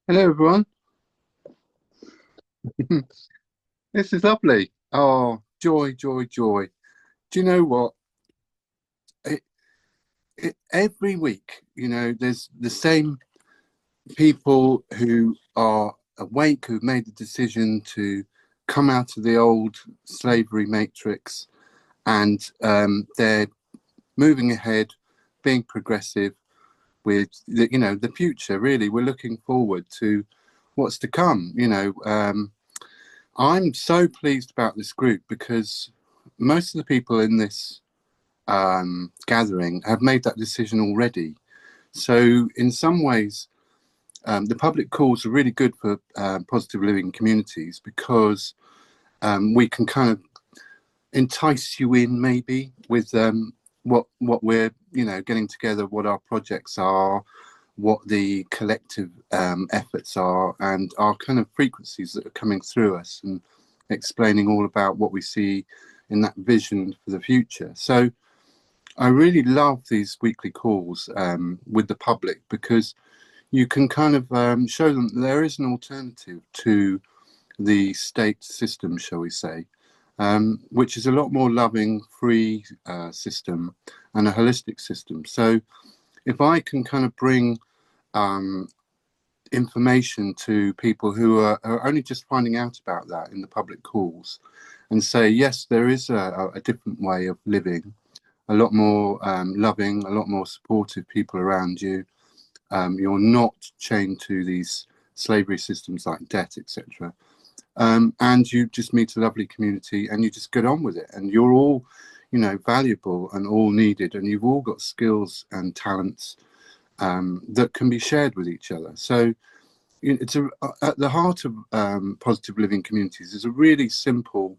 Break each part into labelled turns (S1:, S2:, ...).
S1: Hello, everyone. This is lovely. Oh, joy, joy, joy. Do you know what? It, every week, there's the same people who are awake, who've made the decision to come out of the old slavery matrix, and they're moving ahead, being progressive with the future. Really, we're looking forward to what's to come. I'm so pleased about this group because most of the people in this gathering have made that decision already. So, in some ways, the public calls are really good for positive living communities because we can kind of entice you in, maybe, with what we're getting together, what our projects are, what the collective efforts are, and our kind of frequencies that are coming through us, and explaining all about what we see in that vision for the future. So I really love these weekly calls with the public because you can kind of show them there is an alternative to the state system, shall we say, which is a lot more loving, free system and a holistic system. So if I can kind of bring um, information to people who are only just finding out about that in the public calls and say, yes, there is a different way of living, a lot more loving, a lot more supportive people around you. You're not chained to these slavery systems like debt, etc. And you just meet a lovely community and you just get on with it. And you're all, valuable and all needed. And you've all got skills and talents that can be shared with each other. So it's at the heart of positive living communities is a really simple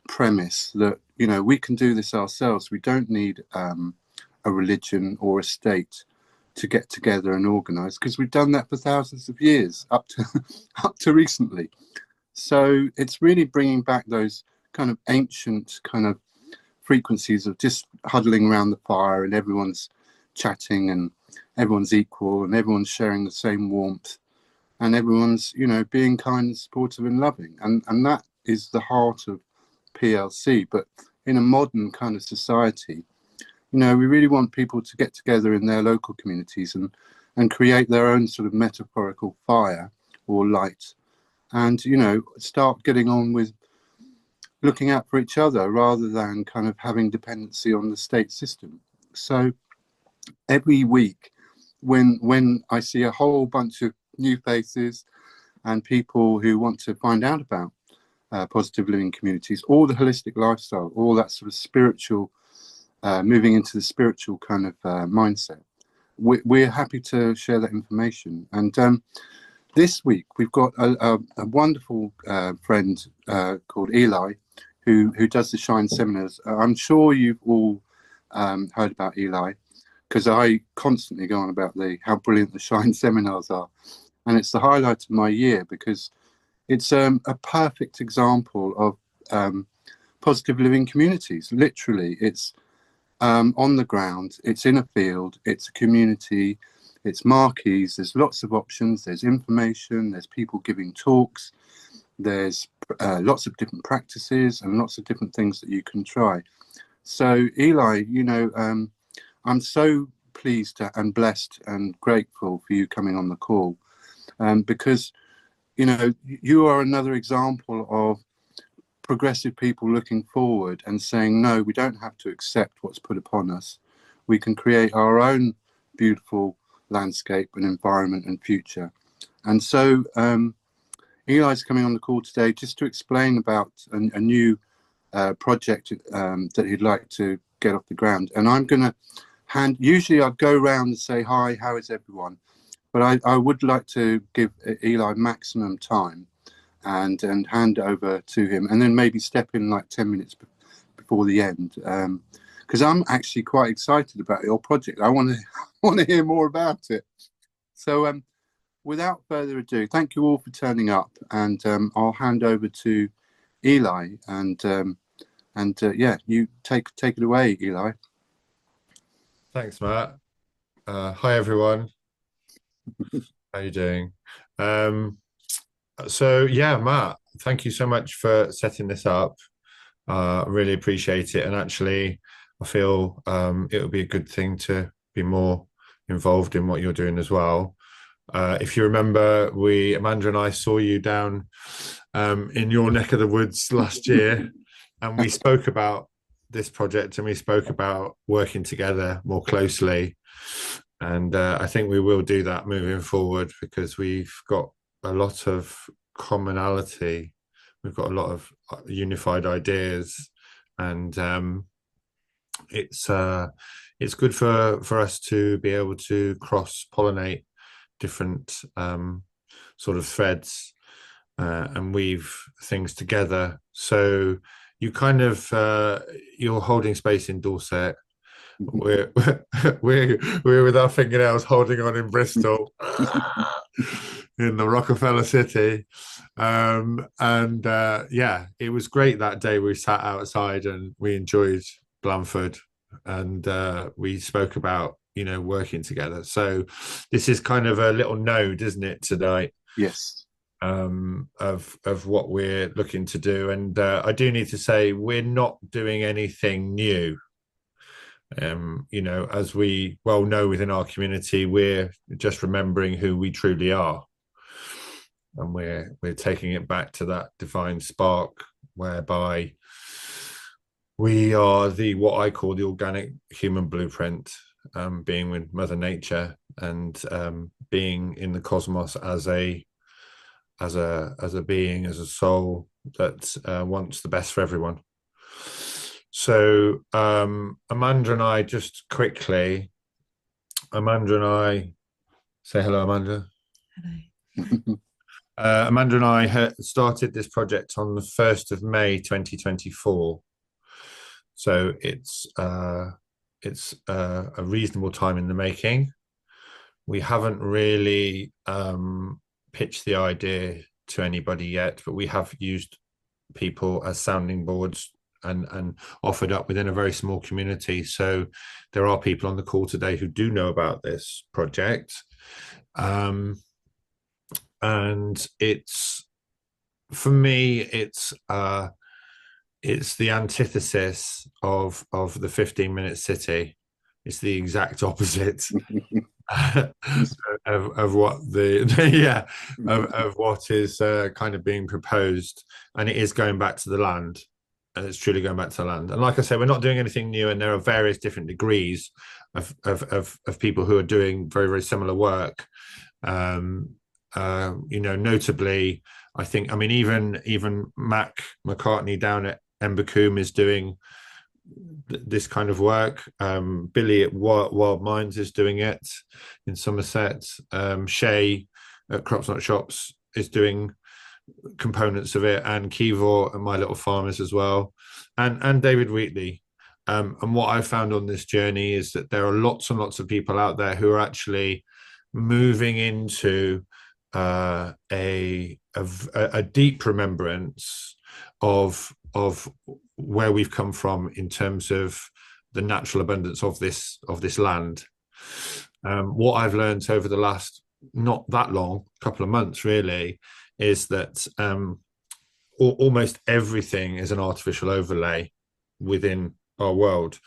S1: premise that we can do this ourselves. We don't need a religion or a state to get together and organize, because we've done that for thousands of years up to up to recently. So it's really bringing back those kind of ancient kind of frequencies of just huddling around the fire and everyone's chatting and everyone's equal and everyone's sharing the same warmth and everyone's being kind and supportive and loving, and that is the heart of PLC. But in a modern kind of society, we really want people to get together in their local communities and create their own sort of metaphorical fire or light, and start getting on with looking out for each other rather than kind of having dependency on the state system. So every week when I see a whole bunch of new faces and people who want to find out about positive living communities, all the holistic lifestyle, all that sort of spiritual, moving into the spiritual kind of mindset, we're happy to share that information. And this week we've got a wonderful friend called Eli, who does the Shine seminars. I'm sure you've all heard about Eli, because I constantly go on about how brilliant the Shine seminars are. And it's the highlight of my year because it's a perfect example of positive living communities. Literally, it's on the ground, it's in a field, it's a community, it's marquees, there's lots of options, there's information, there's people giving talks, there's lots of different practices and lots of different things that you can try. So Eli, I'm so pleased and blessed and grateful for you coming on the call, because you are another example of progressive people looking forward and saying, no, we don't have to accept what's put upon us. We can create our own beautiful landscape and environment and future. And so Eli's coming on the call today just to explain about a new project that he'd like to get off the ground. And I'm going to usually I'd go around and say, hi, how is everyone? But I would like to give Eli maximum time and hand over to him, and then maybe step in like 10 minutes before the end, because I'm actually quite excited about your project. I want to want to hear more about it. So without further ado, thank you all for turning up, and I'll hand over to Eli, and yeah, you take it away, Eli.
S2: Thanks, Matt. Hi, everyone. How you doing? Um, so yeah, Matt, thank you so much for setting this up. I really appreciate it. And actually, I feel it would be a good thing to be more involved in what you're doing as well. If you remember, Amanda and I saw you down in your neck of the woods last year, and we spoke about this project and we spoke about working together more closely. And I think we will do that moving forward because we've got a lot of commonality. We've got a lot of unified ideas, and it's uh, it's good for us to be able to cross pollinate different sort of threads and weave things together. So you kind of you're holding space in Dorset. We're we're with our fingernails holding on in Bristol, in the Rockefeller City, and yeah, it was great that day. We sat outside and we enjoyed Blandford, and we spoke about working together. So this is kind of a little node, isn't it, tonight?
S1: Yes.
S2: Of what we're looking to do, and I do need to say we're not doing anything new. As we well know within our community, we're just remembering who we truly are, and we're taking it back to that divine spark whereby we are the what I call the organic human blueprint, being with Mother Nature and being in the cosmos as a being, as a soul that wants the best for everyone. So Amanda and I, just quickly, Amanda and I, say hello, Amanda.
S3: Hello.
S2: Amanda and I started this project on the 1st of May 2024. So it's a reasonable time in the making. We haven't really pitched the idea to anybody yet, but we have used people as sounding boards and offered up within a very small community. So there are people on the call today who do know about this project. And it's, for me, it's the antithesis of the 15-minute city. It's the exact opposite of what yeah, of what is kind of being proposed, and it is going back to the land, and it's truly going back to the land. And like I said, we're not doing anything new, and there are various different degrees of people who are doing very, very similar work. Notably, I think, I mean, even Mac McCartney down at Embercombe is doing this kind of work. Billy at Wild Minds is doing it in Somerset. Shay at Crops Not Shops is doing components of it, and Kivor at My Little Farmers as well, and David Wheatley. And what I found on this journey is that there are lots and lots of people out there who are actually moving into a deep remembrance of where we've come from in terms of the natural abundance of this land. What I've learned over the last not that long, couple of months really, is that almost everything is an artificial overlay within our world.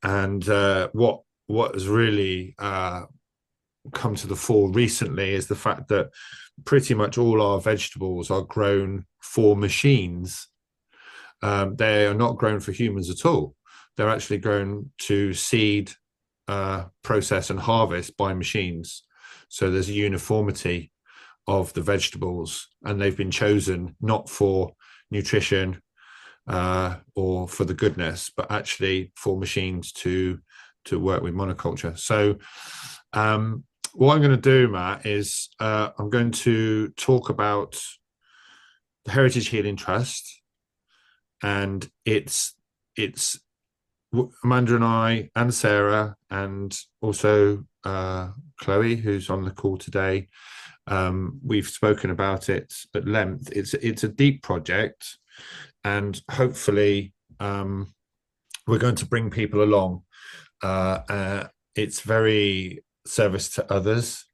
S2: And what has really come to the fore recently is the fact that pretty much all our vegetables are grown for machines. They are not grown for humans at all. They're actually grown to seed, process, and harvest by machines. So there's a uniformity of the vegetables, and they've been chosen not for nutrition or for the goodness, but actually for machines to work with monoculture. So what I'm going to do, Matt, is I'm going to talk about the Heritage Healing Trust, and it's Amanda and I and Sarah and also Chloe, who's on the call today. We've spoken about it at length. It's a deep project, and hopefully we're going to bring people along. It's very service to others,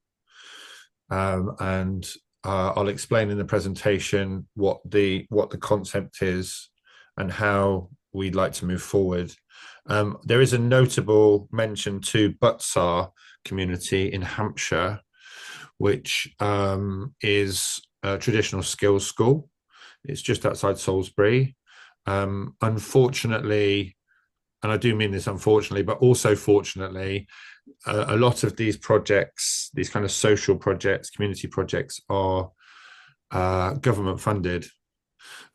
S2: and I'll explain in the presentation what the concept is and how we'd like to move forward. There is a notable mention to Butsar community in Hampshire, which is a traditional skills school. It's just outside Salisbury. Unfortunately, and I do mean this unfortunately, but also fortunately, a lot of these projects, these kind of social projects, community projects, are government funded.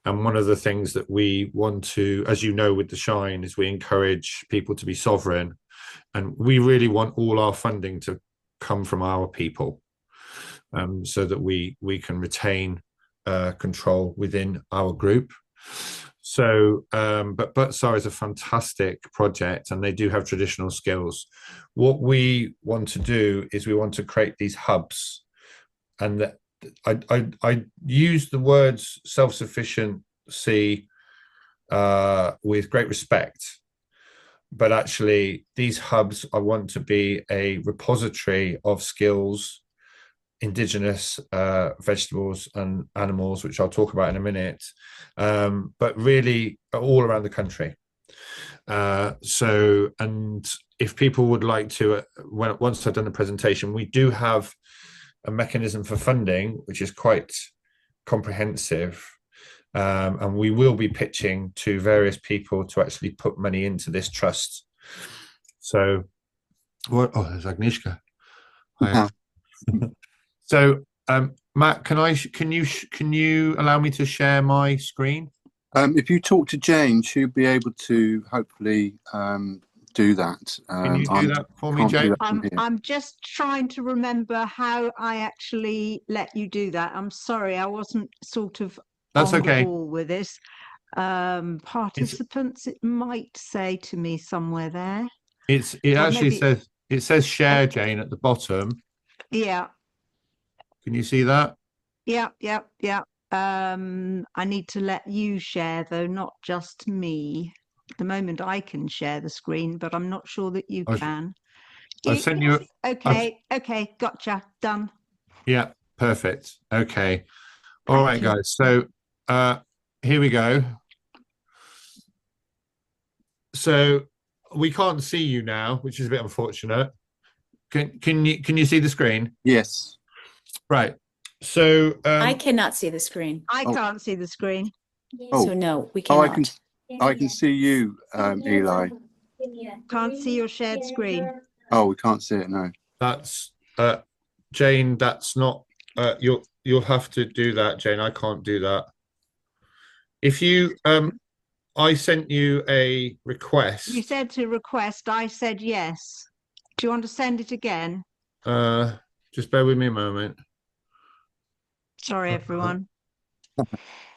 S2: And one of the things that we want to, as you know, with the Shine, is we encourage people to be sovereign. And we really want all our funding to come from our people, so that we can retain control within our group. So, but Butsar is a fantastic project, and they do have traditional skills. What we want to do is we want to create these hubs, and I use the words self-sufficiency with great respect, but actually these hubs I want to be a repository of skills, indigenous vegetables and animals, which I'll talk about in a minute, but really all around the country. So, and if people would like to, once I've done the presentation, we do have a mechanism for funding, which is quite comprehensive. And we will be pitching to various people to actually put money into this trust. So, what? Oh, there's Agnieszka. Hi. So, Matt, can you allow me to share my screen?
S1: If you talk to Jane, she'll be able to hopefully do that.
S2: Can you do that for me, Jane?
S3: I'm just trying to remember how I actually let you do that. I'm sorry, I wasn't sort of
S2: That's
S3: on
S2: okay.
S3: the ball with this. Participants, it might say to me somewhere there.
S2: It actually says share, Jane, at the bottom.
S3: Yeah.
S2: Can you see that?
S3: Yeah. I need to let you share though, not just me. At the moment I can share the screen, but I'm not sure that you can.
S2: I've sent you.
S3: Okay, gotcha, done.
S2: Yeah, perfect. Okay. All right, guys. So here we go. So we can't see you now, which is a bit unfortunate. Can you see the screen?
S1: Yes.
S2: Right. So
S4: I cannot see the screen.
S3: I can't see the screen.
S4: So no, we cannot.
S1: I can see you, Eli.
S3: Can't see your shared screen.
S1: Oh, we can't see it, no.
S2: That's Jane, that's not you'll have to do that, Jane. I can't do that. If you I sent you a request.
S3: You said to request, I said yes. Do you want to send it again?
S2: Just bear with me a moment.
S3: Sorry, everyone.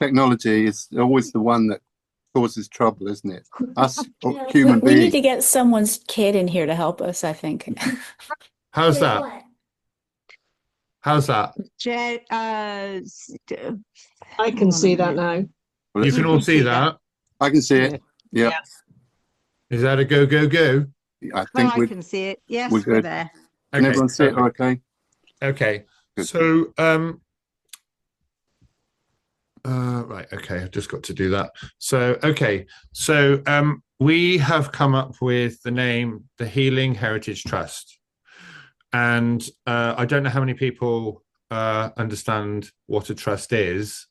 S1: Technology is always the one that causes trouble, isn't it? Us human
S4: We need
S1: beings.
S4: to get someone's kid in here to help us, I think.
S2: How's that? How's that?
S5: I can see that now.
S1: Well,
S2: You can all see that?
S1: I can see it. Yeah.
S2: Is that a go, go, go?
S1: I think
S3: I can see it. Yes,
S1: we're
S3: we're
S1: good.
S3: there.
S1: Can everyone see it? Okay.
S2: Okay.
S1: Good.
S2: So right, okay, I've just got to do that. So okay, so we have come up with the name the Healing Heritage Trust. And I don't know how many people understand what a trust is.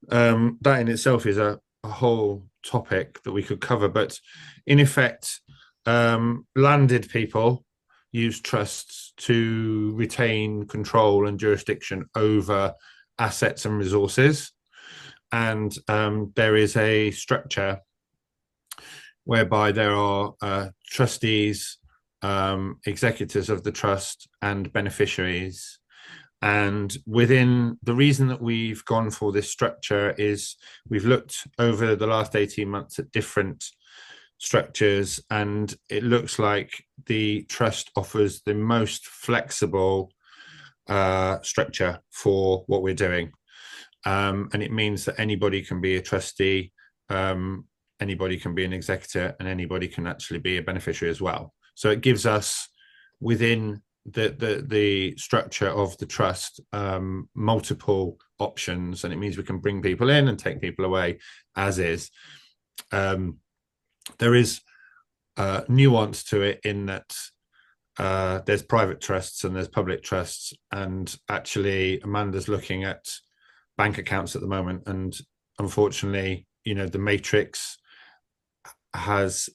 S2: That in itself is a whole topic that we could cover, but in effect, landed people use trusts to retain control and jurisdiction over assets and resources. And there is a structure whereby there are trustees, executors of the trust, and beneficiaries. And within the reason that we've gone for this structure is we've looked over the last 18 months at different structures, and it looks like the trust offers the most flexible structure for what we're doing. And it means that anybody can be a trustee, anybody can be an executor, and anybody can actually be a beneficiary as well. So it gives us within the structure of the trust multiple options, and it means we can bring people in and take people away as is. There is nuance to it in that there's private trusts and there's public trusts, and actually Amanda's looking at bank accounts at the moment, and unfortunately, you know, the matrix has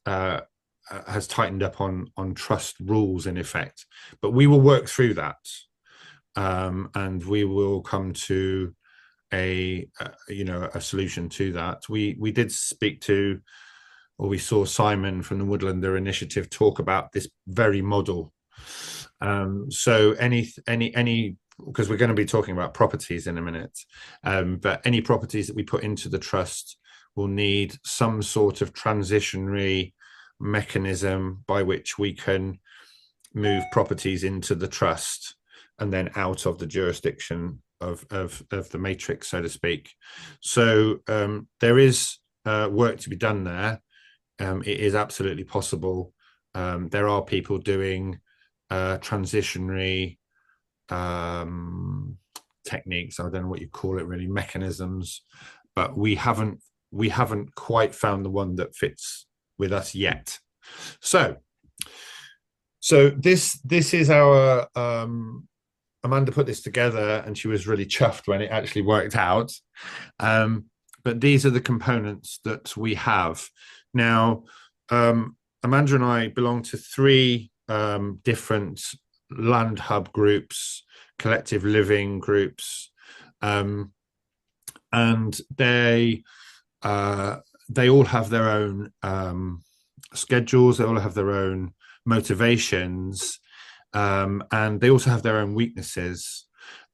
S2: tightened up on trust rules in effect, but we will work through that, and we will come to a solution to that. We did speak to, or we saw Simon from the Woodlander Initiative talk about this very model. So any because we're going to be talking about properties in a minute, but any properties that we put into the trust will need some sort of transitionary mechanism by which we can move properties into the trust and then out of the jurisdiction of the matrix, so to speak. So there is work to be done there. It is absolutely possible. There are people doing transitionary techniques, I don't know what you call it really, mechanisms, but we haven't quite found the one that fits with us yet. So this is our Amanda put this together, and she was really chuffed when it actually worked out. But these are the components that we have now. Amanda and I belong to 3 different land hub groups, collective living groups, and they all have their own schedules, they all have their own motivations, and they also have their own weaknesses.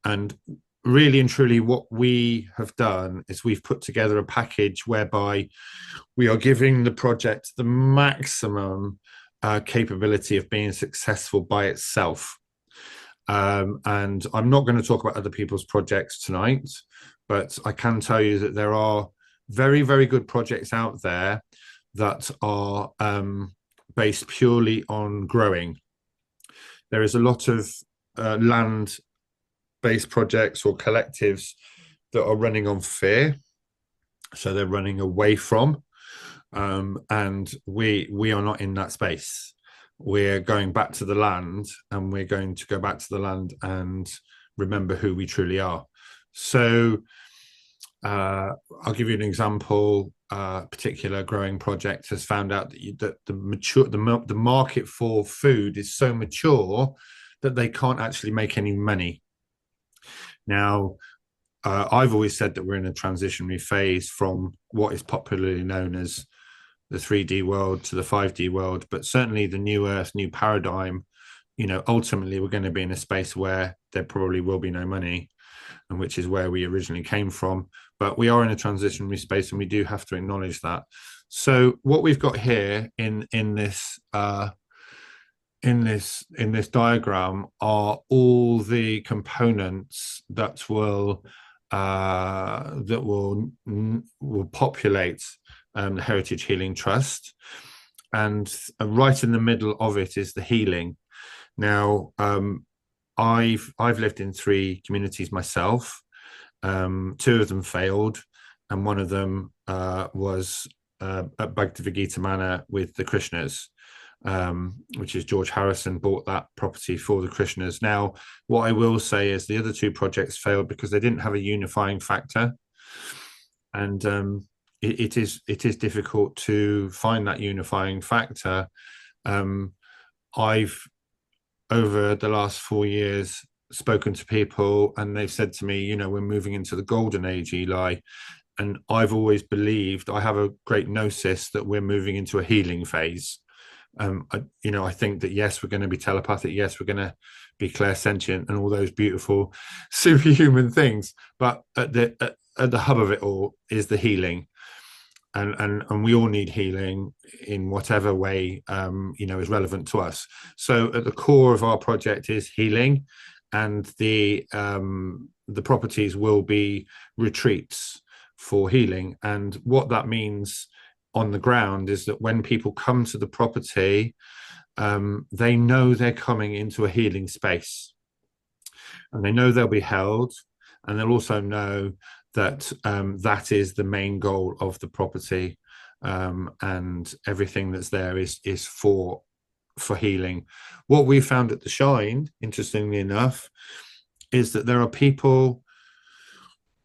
S2: And really and truly what we have done is we've put together a package whereby we are giving the project the maximum capability of being successful by itself. And I'm not going to talk about other people's projects tonight, but I can tell you that there are very, very good projects out there that are based purely on growing. There is a lot of land-based projects or collectives that are running on fear, so they're running away from, and we are not in that space. We're going back to the land, and we're going to go back to the land and remember who we truly are. So I'll give you an example. A particular growing project has found out that the market for food is so mature that they can't actually make any money. Now, I've always said that we're in a transitionary phase from what is popularly known as the 3D world to the 5D world, but certainly the new earth, new paradigm, you know, ultimately we're going to be in a space where there probably will be no money, and which is where we originally came from. But we are in a transitionary space, and we do have to acknowledge that. So what we've got here in this diagram are all the components that will populate the Heritage Healing Trust, and right in the middle of it is the healing. Now, I've lived in 3 communities myself. 2 of them failed, and one of them was at Bhagavad Gita Manor with the Krishnas, which is George Harrison bought that property for the Krishnas. Now, what I will say is the other 2 projects failed because they didn't have a unifying factor, and it is difficult to find that unifying factor. I've, over the last 4 years, spoken to people, and they've said to me, you know, we're moving into the golden age, Eli. And I've always believed, I have a great gnosis that we're moving into a healing phase. I think that, yes, we're going to be telepathic, yes, we're going to be clairsentient and all those beautiful superhuman things, but at the hub of it all is the healing. And we all need healing in whatever way is relevant to us. So at the core of our project is healing, and the properties will be retreats for healing. And what that means on the ground is that when people come to the property, they know they're coming into a healing space, and they know they'll be held, and they'll also know that that is the main goal of the property, and everything that's there is for healing. What we found at the Shine, interestingly enough, is that there are people,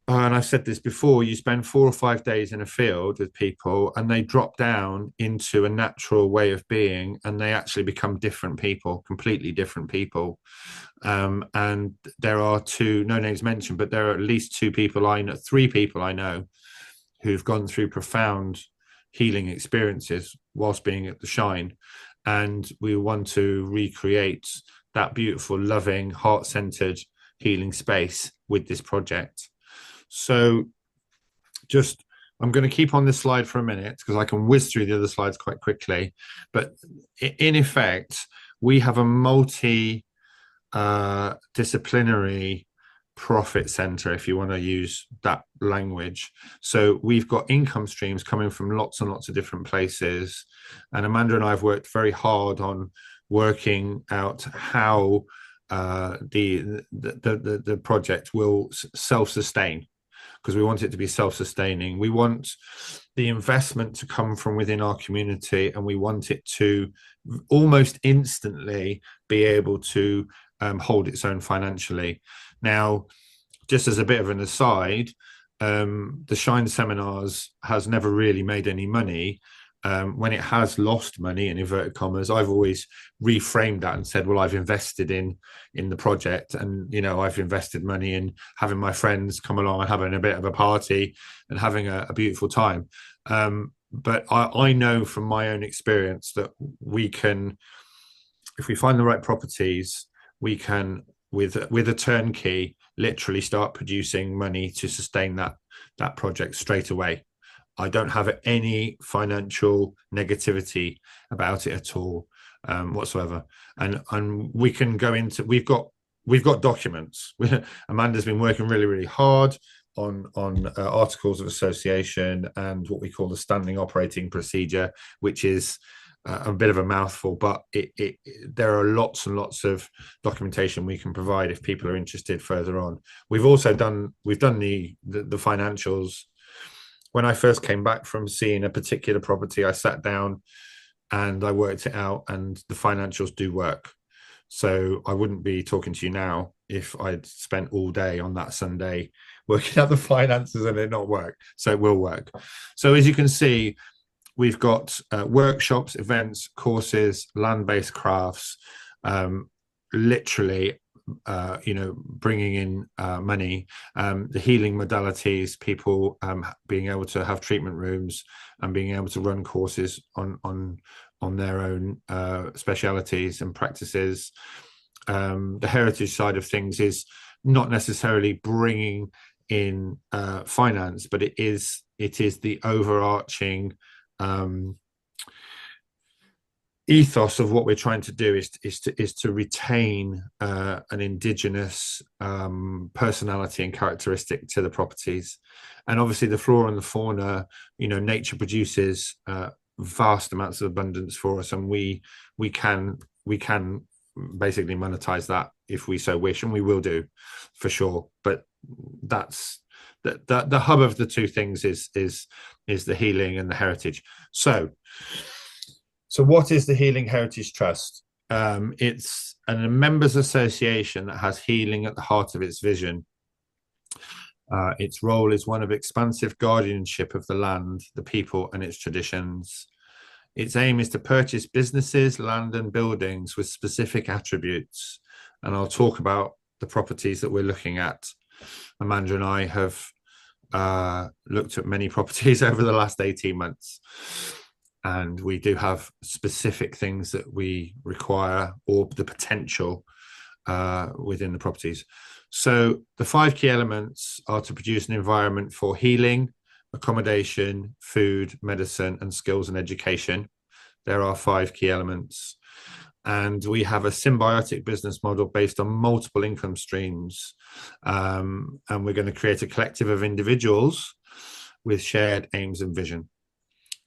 S2: and I've said this before, you spend 4 or 5 days in a field with people and they drop down into a natural way of being, and they actually become different people, completely different people. And there are two, no names mentioned, but there are at least 2 people I know, 3 people I know, who've gone through profound healing experiences whilst being at the Shine. And we want to recreate that beautiful, loving, heart-centered healing space with this project. So just, I'm going to keep on this slide for a minute because I can whiz through the other slides quite quickly. But in effect, we have a multi-disciplinary profit center, if you want to use that language. So we've got income streams coming from lots and lots of different places. And Amanda and I have worked very hard on working out how the project will self-sustain, because we want it to be self-sustaining. We want the investment to come from within our community, and we want it to almost instantly be able to hold its own financially. Now, just as a bit of an aside, the Shine Seminars has never really made any money. When it has lost money, in inverted commas, I've always reframed that and said, well, I've invested in the project, and I've invested money in having my friends come along and having a bit of a party and having a beautiful time. But I know from my own experience that we can, if we find the right properties, we can, with a turnkey, literally start producing money to sustain that project straight away. I don't have any financial negativity about it at all, whatsoever. And we can go into, we've got documents. Amanda's been working really, really hard on articles of association and what we call the standing operating procedure, which is a bit of a mouthful, but there are lots and lots of documentation we can provide if people are interested further on. We've done the financials. When I first came back from seeing a particular property, I sat down and I worked it out, and the financials do work. So I wouldn't be talking to you now if I'd spent all day on that Sunday working out the finances and it not work. So it will work. So as you can see, we've got workshops, events, courses, land-based crafts, literally bringing in money, the healing modalities, people being able to have treatment rooms and being able to run courses on their own specialities and practices. The heritage side of things is not necessarily bringing in finance, but it is the overarching ethos of what we're trying to do is to retain an indigenous personality and characteristic to the properties. And obviously the flora and the fauna, nature produces vast amounts of abundance for us, and we can basically monetize that if we so wish, and we will do for sure. But that's the hub of the two things is the healing and the heritage. So what is the Healing Heritage Trust? It's a members association that has healing at the heart of its vision. Its role is one of expansive guardianship of the land, the people, and its traditions. Its aim is to purchase businesses, land, and buildings with specific attributes. And I'll talk about the properties that we're looking at. Amanda and I have looked at many properties over the last 18 months. And we do have specific things that we require, or the potential within the properties. So the 5 key elements are to produce an environment for healing, accommodation, food, medicine, and skills and education. There are 5 key elements. And we have a symbiotic business model based on multiple income streams. And we're going to create a collective of individuals with shared aims and vision.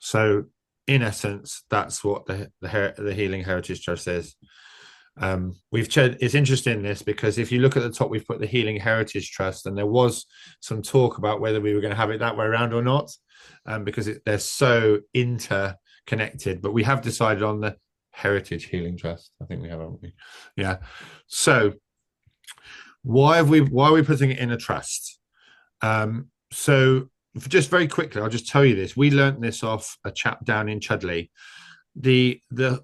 S2: So in essence, that's what the Healing Heritage Trust is. It's interesting this, because if you look at the top, we've put the Healing Heritage Trust, and there was some talk about whether we were going to have it that way around or not, because they're so interconnected. But we have decided on the Heritage Healing Trust. I think we have, haven't we? Yeah. So why are we putting it in a trust? So just very quickly, I'll just tell you this. We learnt this off a chap down in Chudley. The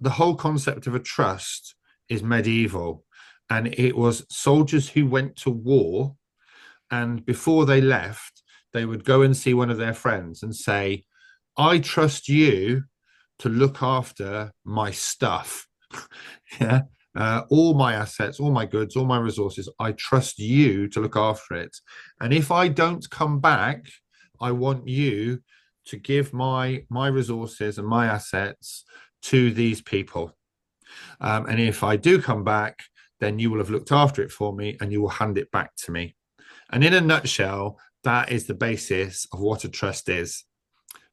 S2: whole concept of a trust is medieval, and it was soldiers who went to war, and before they left, they would go and see one of their friends and say, I trust you to look after my stuff. Yeah. All my assets, all my goods, all my resources, I trust you to look after it. And if I don't come back, I want you to give my resources and my assets to these people. And if I do come back, then you will have looked after it for me and you will hand it back to me. And in a nutshell, that is the basis of what a trust is.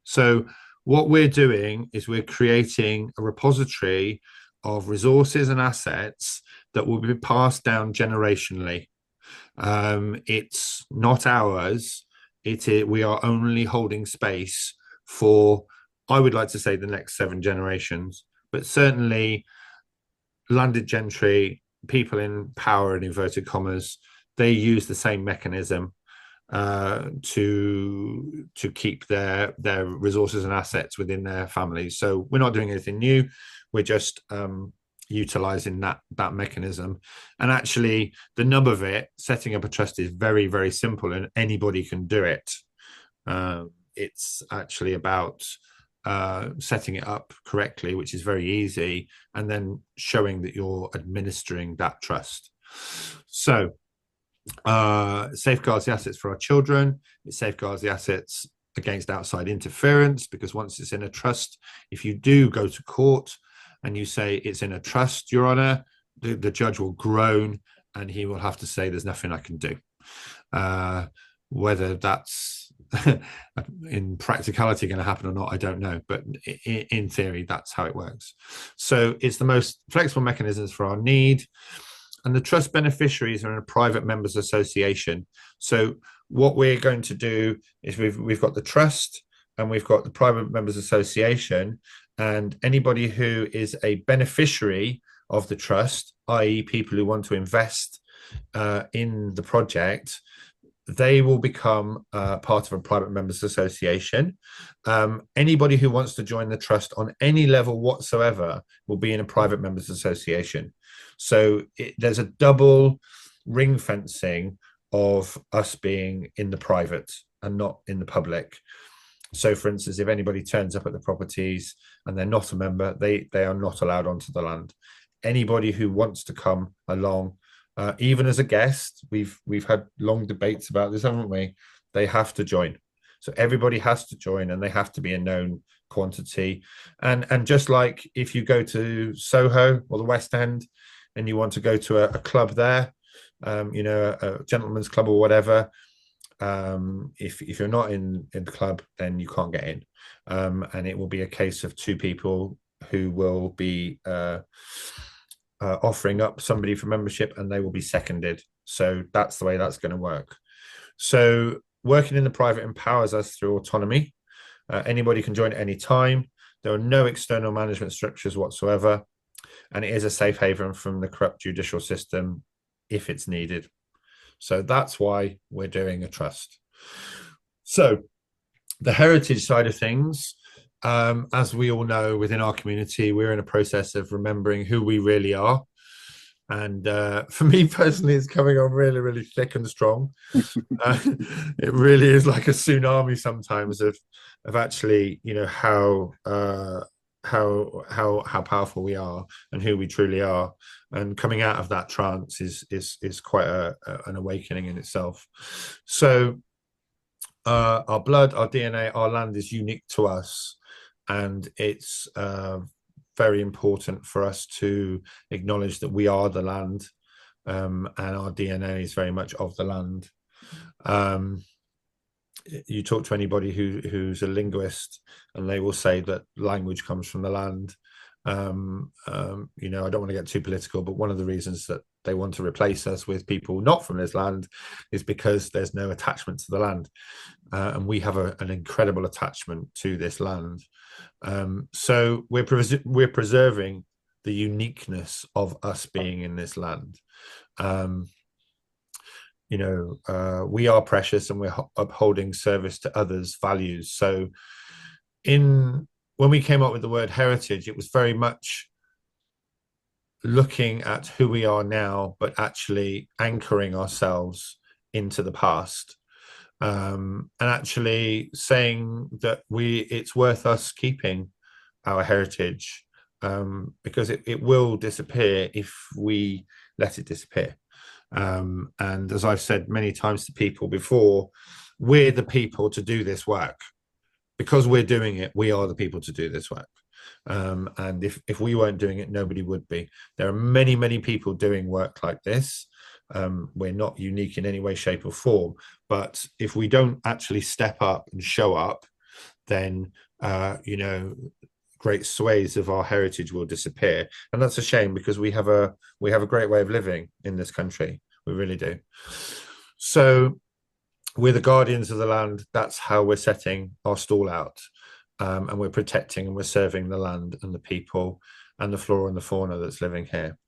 S2: So what we're doing is we're creating a repository of resources and assets that will be passed down generationally. It's not ours. We are only holding space for, I would like to say, the next 7 generations, but certainly landed gentry, people in power, in inverted commas, they use the same mechanism to keep their resources and assets within their families. So we're not doing anything new. We're just utilizing that mechanism. And actually, the nub of it, setting up a trust, is very, very simple, and anybody can do it. It's actually about setting it up correctly, which is very easy, and then showing that you're administering that trust. So safeguards the assets for our children. It safeguards the assets against outside interference, because once it's in a trust, if you do go to court and you say it's in a trust, Your Honour, the judge will groan and he will have to say there's nothing I can do. Whether that's in practicality going to happen or not, I don't know, but in theory, that's how it works. So it's the most flexible mechanisms for our need. And the trust beneficiaries are in a private members association. So what we're going to do is we've got the trust and we've got the private members association, and anybody who is a beneficiary of the trust, i.e. people who want to invest in the project, they will become part of a private members association. Anybody who wants to join the trust on any level whatsoever will be in a private members association. So there's a double ring fencing of us being in the private and not in the public. So, for instance, if anybody turns up at the properties and they're not a member, they are not allowed onto the land. Anybody who wants to come along, even as a guest, we've had long debates about this, haven't we? They have to join. So everybody has to join, and they have to be a known quantity. And just like if you go to Soho or the West End and you want to go to a club there, a gentleman's club or whatever, if you're not in the club, then you can't get in. And it will be a case of 2 people who will be offering up somebody for membership, and they will be seconded. So that's the way that's going to work. So working in the private empowers us through autonomy. Anybody can join at any time. There are no external management structures whatsoever, and it is a safe haven from the corrupt judicial system if it's needed. So that's why we're doing a trust. So the heritage side of things, as we all know, within our community, we're in a process of remembering who we really are. And for me personally, it's coming on really, really thick and strong. It really is like a tsunami sometimes of actually, how powerful we are and who we truly are. And coming out of that trance is quite an awakening in itself. So our blood, our DNA, our land is unique to us, and it's very important for us to acknowledge that we are the land, and our DNA is very much of the land. you talk to anybody who's a linguist, and they will say that language comes from the land. You know, I don't want to get too political, but one of the reasons that they want to replace us with people not from this land is because there's no attachment to the land, and we have an incredible attachment to this land. So we're preserving the uniqueness of us being in this land. You know, we are precious, and we're upholding service to others' values. So when we came up with the word heritage, it was very much looking at who we are now, but actually anchoring ourselves into the past, and actually saying that it's worth us keeping our heritage, because it will disappear if we let it disappear. And as I've said many times to people before, we're the people to do this work. Because we're doing it, we are the people to do this work. And if we weren't doing it, nobody would be. There are many, many people doing work like this. We're not unique in any way, shape, or form. But if we don't actually step up and show up, then you know, great swathes of our heritage will disappear, and that's a shame, because we have a great way of living in this country. We really do. So we're the guardians of the land. That's how we're setting our stall out, and we're protecting and we're serving the land and the people and the flora and the fauna that's living here.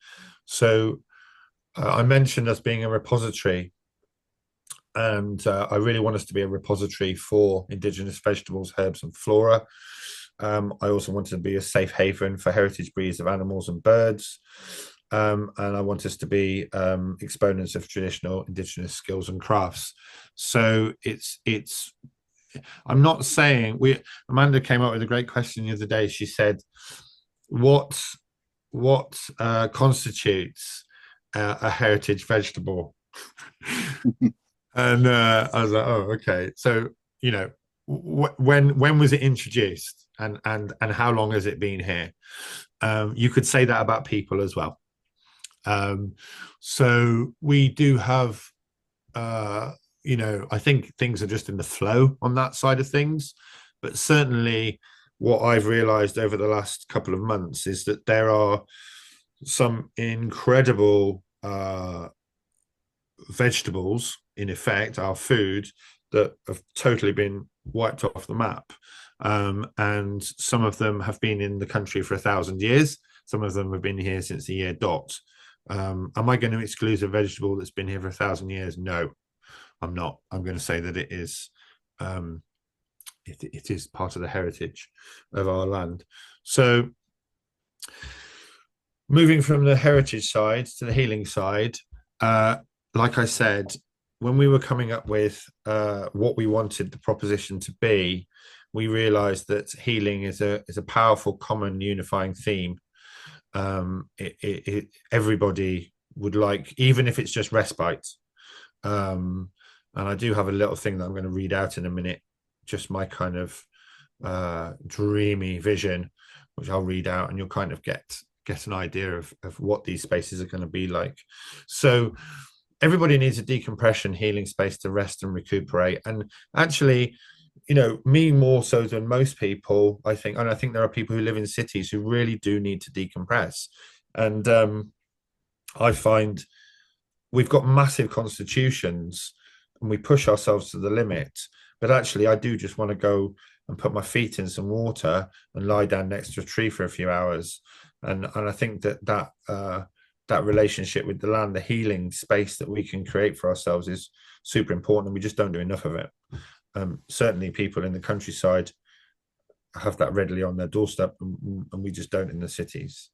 S2: So I mentioned us being a repository, and I really want us to be a repository for indigenous vegetables, herbs, and flora. I also want to be a safe haven for heritage breeds of animals and birds. And I want us to be exponents of traditional indigenous skills and crafts. So I'm not saying Amanda came up with a great question the other day. She said, what constitutes a heritage vegetable? And I was like, oh, okay. So, you know, when was it introduced, and how long has it been here? You could say that about people as well. So we do have, you know, I think things are just in the flow on that side of things. But certainly what I've realized over the last couple of months is that there are some incredible vegetables, in effect, our food, that have totally been wiped off the map. And some of them have been in the country for 1,000 years. Some of them have been here since the year dot. Am I going to exclude a vegetable that's been here for 1,000 years? No, I'm not. I'm going to say that it is it is part of the heritage of our land. So moving from the heritage side to the healing side, like I said, when we were coming up with what we wanted the proposition to be, we realized that healing is a powerful, common, unifying theme. Everybody would like, even if it's just respite. And I do have a little thing that I'm going to read out in a minute, just my kind of dreamy vision, which I'll read out, and you'll kind of get an idea of what these spaces are going to be like. So everybody needs a decompression healing space to rest and recuperate. And actually, you know, me more so than most people, I think, and I think there are people who live in cities who really do need to decompress. And I find we've got massive constitutions and we push ourselves to the limit. But actually, I do just want to go and put my feet in some water and lie down next to a tree for a few hours. And I think that relationship with the land, the healing space that we can create for ourselves, is super important, and we just don't do enough of it. Certainly people in the countryside have that readily on their doorstep, and we just don't in the cities.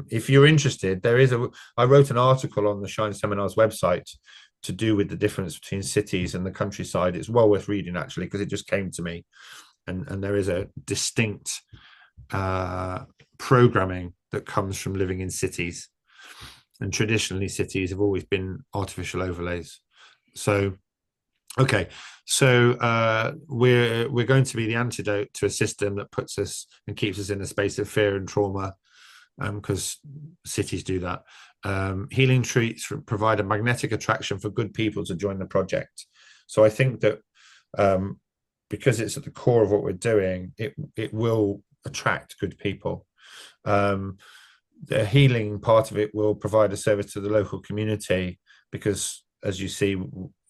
S2: If you're interested, I wrote an article on the Shine Seminars website to do with the difference between cities and the countryside. It's well worth reading, actually, because it just came to me, and there is a distinct programming that comes from living in cities. And traditionally, cities have always been artificial overlays. So, okay, so we're going to be the antidote to a system that puts us and keeps us in a space of fear and trauma, because cities do that. Healing treats provide a magnetic attraction for good people to join the project. So I think that because it's at the core of what we're doing, it will attract good people. The healing part of it will provide a service to the local community, because, as you see,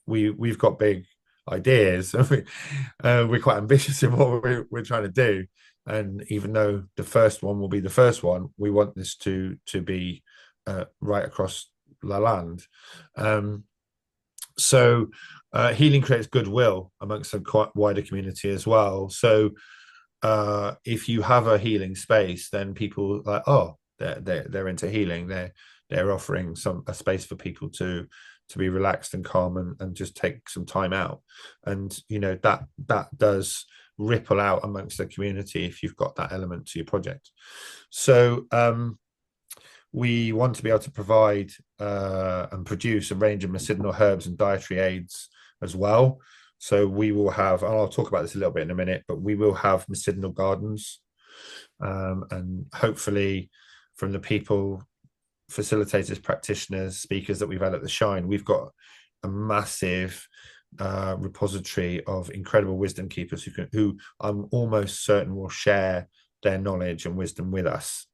S2: we've got big ideas. We're quite ambitious in what we're trying to do, and even though the first one will be the first one, we want this to be right across the land. So healing creates goodwill amongst a quite wider community as well. So if you have a healing space, then people like, oh, they're into healing. They're offering a space for people to be relaxed and calm and just take some time out. And that does ripple out amongst the community if you've got that element to your project. So we want to be able to provide and produce a range of medicinal herbs and dietary aids as well. So we will have, and I'll talk about this a little bit in a minute, but we will have medicinal gardens, and hopefully from the people, facilitators, practitioners, speakers that we've had at the Shine, we've got a massive repository of incredible wisdom keepers who I'm almost certain will share their knowledge and wisdom with us.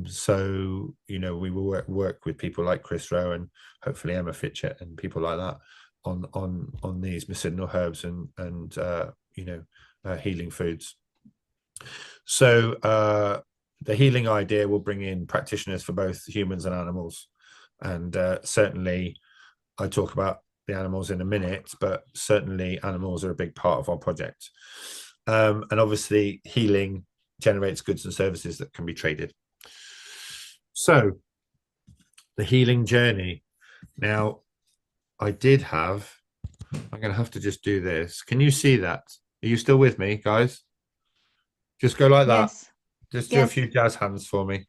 S2: So we will work with people like Chris Rowe and hopefully Emma Fitchett and people like that on these medicinal herbs and healing foods. So the healing idea will bring in practitioners for both humans and animals, and certainly I talk about the animals in a minute, but certainly animals are a big part of our project. And obviously healing generates goods and services that can be traded. So the healing journey. Now, I'm going to have to just do this. Can you see that? Are you still with me, guys? Just go like that.
S3: Yes.
S2: Just do a few jazz hands for me.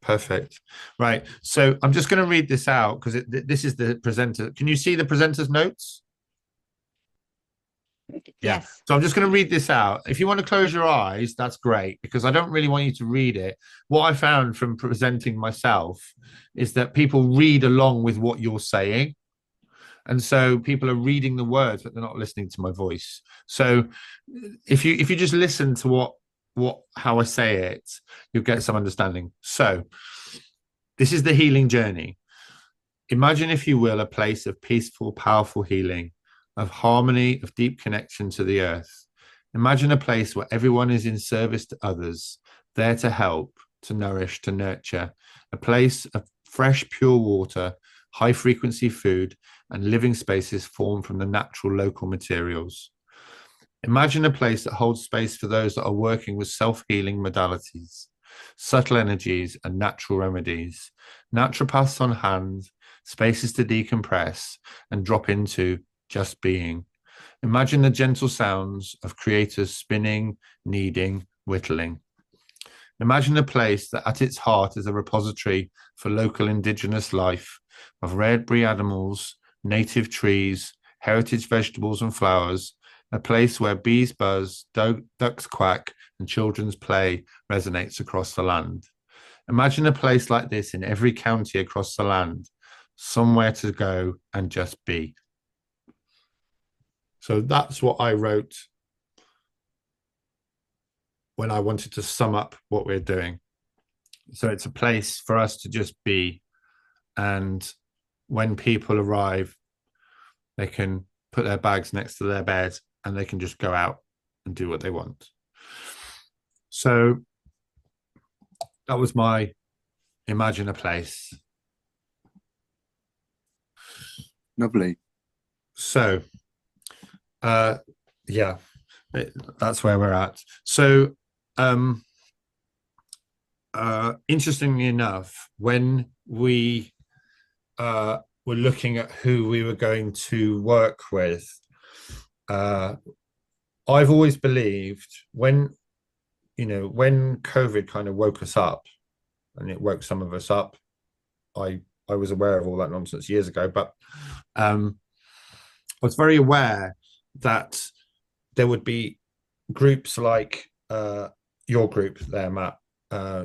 S2: Perfect. Right. So I'm just going to read this out because this is the presenter. Can you see the presenter's notes? Yeah.
S3: Yes.
S2: So I'm just going to read this out. If you want to close your eyes, that's great, because I don't really want you to read it. What I found from presenting myself is that people read along with what you're saying. And so people are reading the words, but they're not listening to my voice. So if you just listen to how I say it, you'll get some understanding. So this is the healing journey. Imagine, if you will, a place of peaceful, powerful healing, of harmony, of deep connection to the earth. Imagine a place where everyone is in service to others, there to help, to nourish, to nurture. A place of fresh, pure water, high frequency food, and living spaces formed from the natural local materials. Imagine a place that holds space for those that are working with self-healing modalities, subtle energies and natural remedies, naturopaths on hand, spaces to decompress and drop into just being. Imagine the gentle sounds of creators spinning, kneading, whittling. Imagine a place that at its heart is a repository for local indigenous life of rare breed animals, native trees, heritage vegetables and flowers, a place where bees buzz, ducks quack, and children's play resonates across the land. Imagine a place like this in every county across the land, somewhere to go and just be. So that's what I wrote when I wanted to sum up what we're doing. So it's a place for us to just be. And when people arrive, they can put their bags next to their bed and they can just go out and do what they want. So that was my imagine a place.
S1: Lovely.
S2: So, yeah, that's where we're at. So, interestingly enough, when we were looking at who we were going to work with, I've always believed when COVID kind of woke us up, and it woke some of us up, I was aware of all that nonsense years ago, but I was very aware that there would be groups like your group there, Matt,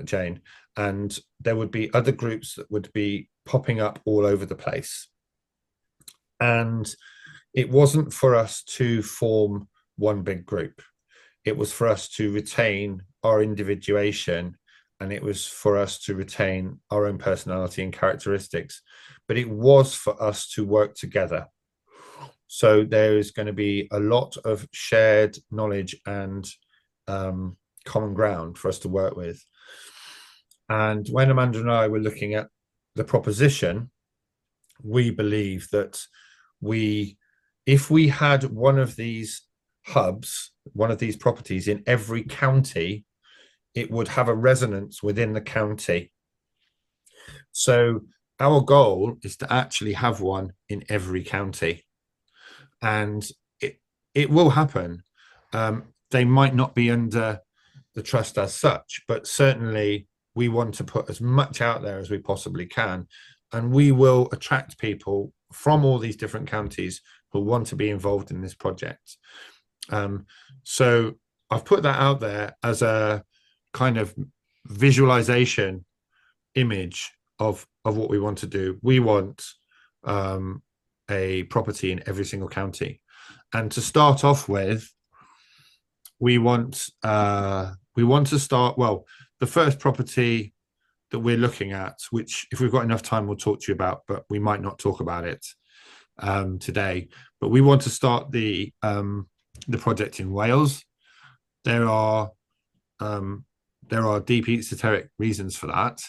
S2: Jane, and there would be other groups that would be popping up all over the place. And it wasn't for us to form one big group. It was for us to retain our individuation, and it was for us to retain our own personality and characteristics. But it was for us to work together. So there is going to be a lot of shared knowledge and common ground for us to work with. And when Amanda and I were looking at the proposition, we believe that if we had one of these hubs, one of these properties in every county, it would have a resonance within the county. So our goal is to actually have one in every county, and it will happen. They might not be under the trust as such, but certainly we want to put as much out there as we possibly can, and we will attract people from all these different counties who want to be involved in this project. So I've put that out there as a kind of visualization image of what we want to do. We want a property in every single county, and to start off with, we want to start, well, the first property that we're looking at, which if we've got enough time we'll talk to you about, but we might not talk about it today, but we want to start the project in Wales. There are deep esoteric reasons for that.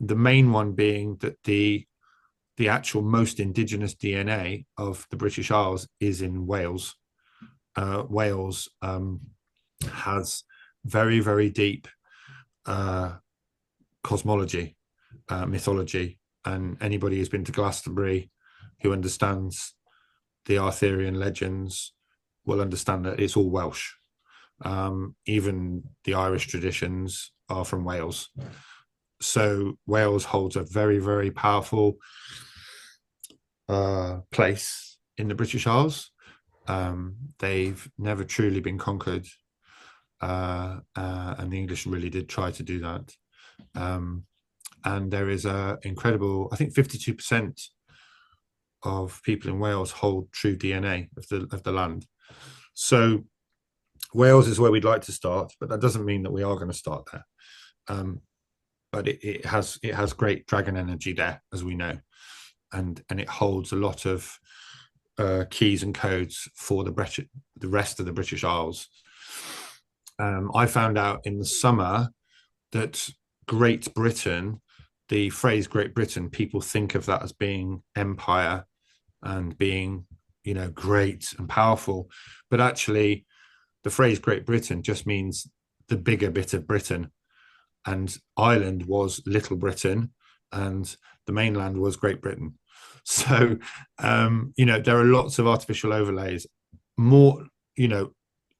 S2: The main one being that the actual most indigenous DNA of the British Isles is in Wales. Wales has very, very deep cosmology, mythology, and anybody who's been to Glastonbury who understands the Arthurian legends will understand that it's all Welsh. Even the Irish traditions are from Wales. So Wales holds a very, very powerful place in the British Isles. They've never truly been conquered, and the English really did try to do that. And there is a incredible, I think 52% of people in Wales hold true DNA of the land. So Wales is where we'd like to start, but that doesn't mean that we are going to start there. But it has great dragon energy there, as we know, and it holds a lot of keys and codes for the rest of the British Isles. I found out in the summer that Great Britain, the phrase Great Britain, people think of that as being empire and being, great and powerful, but actually the phrase Great Britain just means the bigger bit of Britain, and Ireland was Little Britain and the mainland was Great Britain. So there are lots of artificial overlays. More,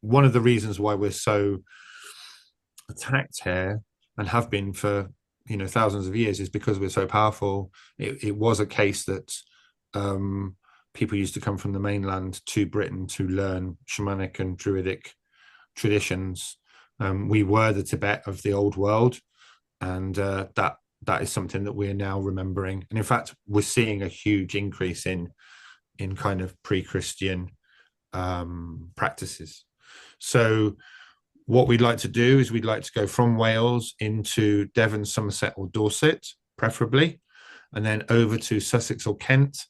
S2: one of the reasons why we're so attacked here and have been for thousands of years is because we're so powerful. It was a case that people used to come from the mainland to Britain to learn shamanic and druidic traditions. We were the Tibet of the old world, and that is something that we're now remembering. And in fact, we're seeing a huge increase in kind of pre-Christian practices. So what we'd like to do is we'd like to go from Wales into Devon, Somerset or Dorset, preferably, and then over to Sussex or Kent,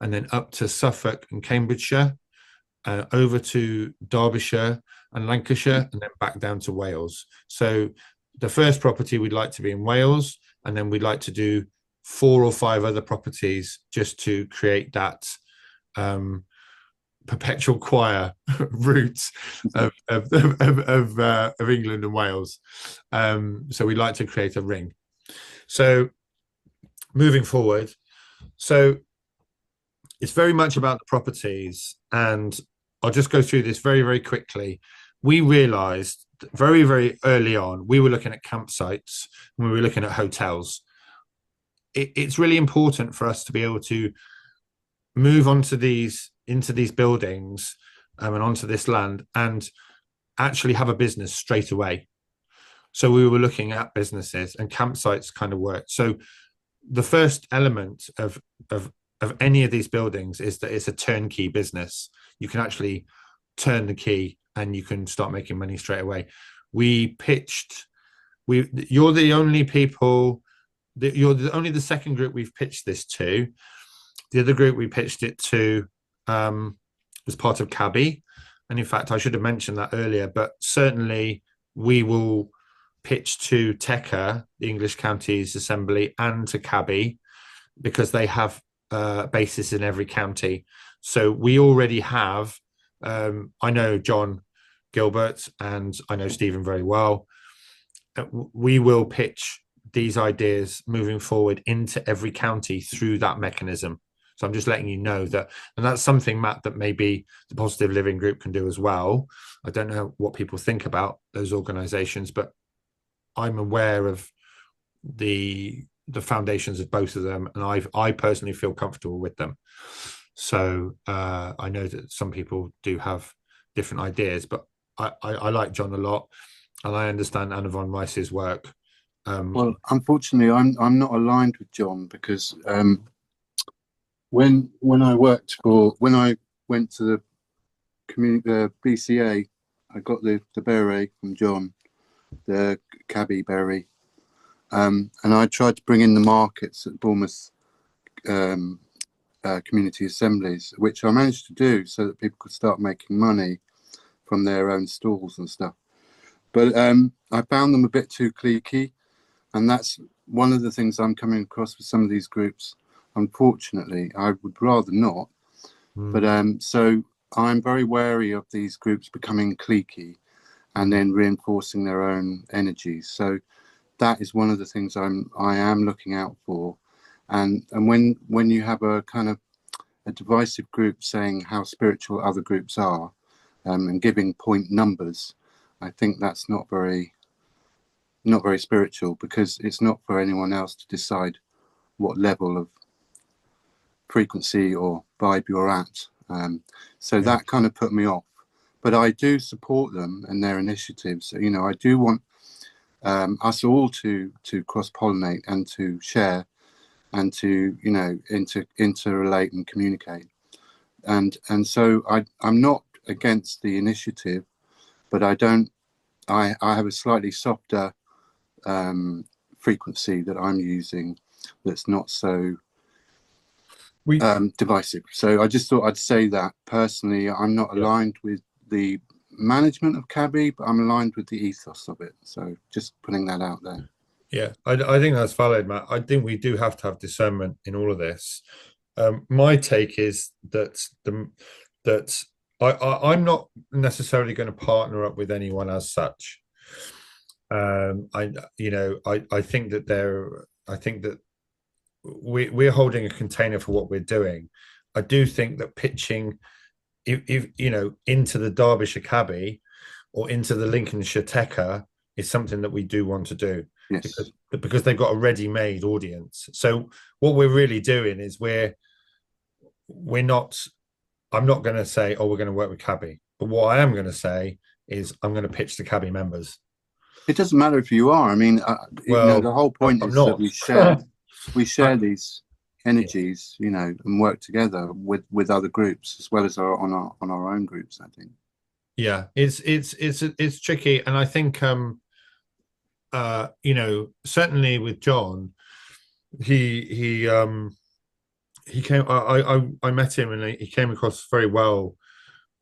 S2: and then up to Suffolk and Cambridgeshire, over to Derbyshire and Lancashire, and then back down to Wales. So the first property we'd like to be in Wales, and then we'd like to do 4 or 5 other properties just to create that perpetual choir roots of England and Wales. So we'd like to create a ring. So moving forward, so it's very much about the properties, and I'll just go through this very, very quickly. We realized very, very early on, we were looking at campsites and we were looking at hotels. It's really important for us to be able to move into these buildings and onto this land and actually have a business straight away. So we were looking at businesses, and campsites kind of worked. So the first element of of any of these buildings is that it's a turnkey business. You can actually turn the key and you can start making money straight away. You're the only people, only the second group we've pitched this to. The other group we pitched it to was part of Cabby. And in fact, I should have mentioned that earlier, but certainly we will pitch to TECA, the English Counties Assembly, and to Cabby, because they have bases in every county. So we already have, I know John Gilbert and I know Stephen very well. We will pitch these ideas moving forward into every county through that mechanism. So I'm just letting you know that, and that's something, Matt, that maybe the Positive Living Group can do as well. I don't know what people think about those organizations, but I'm aware of the foundations of both of them, and I personally feel comfortable with them. So I know that some people do have different ideas, but I like John a lot, and I understand Anna von Weiss's work.
S1: Well, unfortunately, I'm not aligned with John, because when I went to the BCA, I got the beret from John, the Cabby beret, and I tried to bring in the markets at Bournemouth community assemblies, which I managed to do so that people could start making money from their own stalls and stuff. But I found them a bit too cliquey, and that's one of the things I'm coming across with some of these groups. Unfortunately, I would rather not. But so I'm very wary of these groups becoming cliquey and then reinforcing their own energies. So that is one of the things I am looking out for. And when you have a kind of a divisive group saying how spiritual other groups are, and giving point numbers, I think that's not very spiritual, because it's not for anyone else to decide what level of frequency or vibe you're at. So that kind of put me off. But I do support them and their initiatives. You know, I do want us all to cross-pollinate and to share and to, you know, interrelate and communicate. And so I'm not against the initiative, but I have a slightly softer frequency that I'm using that's not so divisive. So I just thought I'd say that personally, I'm not aligned with the management of Cabby, but I'm aligned with the ethos of it. So just putting that out there.
S2: Yeah, I think that's valid, Matt. I think we do have to have discernment in all of this. My take is that I'm not necessarily going to partner up with anyone as such. I think that we're holding a container for what we're doing. I do think that pitching, if you know, into the Derbyshire Cabby or into the Lincolnshire TECA is something that we do want to do.
S1: Yes.
S2: Because they've got a ready-made audience. So what we're really doing is I'm not going to say, oh, we're going to work with Cabby, but what I am going to say is I'm going to pitch to Cabby members.
S1: It doesn't matter if you are. I mean, you know, the whole point is that we share these energies, you know, and work together with other groups as well as on our own groups, I think.
S2: Yeah, it's tricky, and I think you know, certainly with John, he came. I met him, and he came across very well.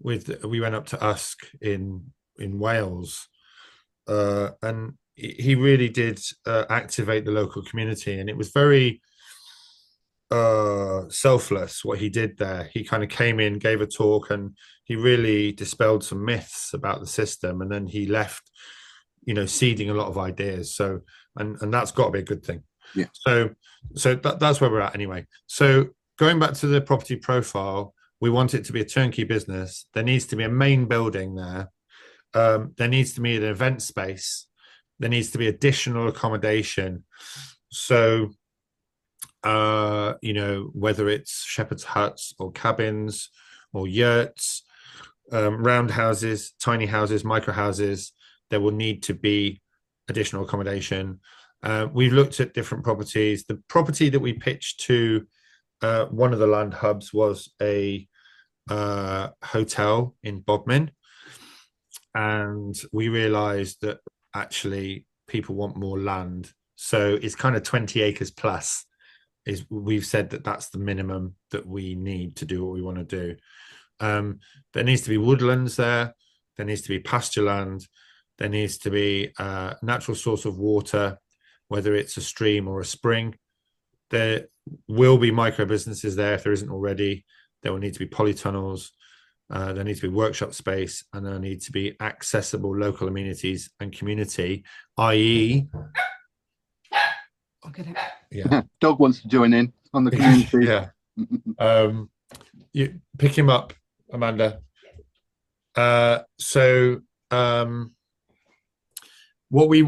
S2: We went up to Usk in Wales, and he really did activate the local community, and it was very selfless what he did there. He kind of came in, gave a talk, and he really dispelled some myths about the system, and then he left, you know, seeding a lot of ideas. So and that's got to be a good thing.
S1: Yeah.
S2: So that's where we're at anyway. So going back to the property profile, we want it to be a turnkey business. There needs to be a main building there. There needs to be an event space. There needs to be additional accommodation. So you know, whether it's shepherd's huts or cabins or yurts, roundhouses, tiny houses, micro houses, there will need to be additional accommodation. We've looked at different properties. The property that we pitched to one of the land hubs was a hotel in Bodmin, and we realized that actually people want more land, so it's kind of 20 acres plus is we've said that that's the minimum that we need to do what we want to do. There needs to be woodlands there needs to be pasture land, there needs to be a natural source of water, whether it's a stream or a spring. There will be micro businesses there if there isn't already. There will need to be polytunnels. There needs to be workshop space, and there need to be accessible local amenities and community, i.e.
S1: Yeah. Dog wants to join in on the community.
S2: Yeah. You pick him up, Amanda. What we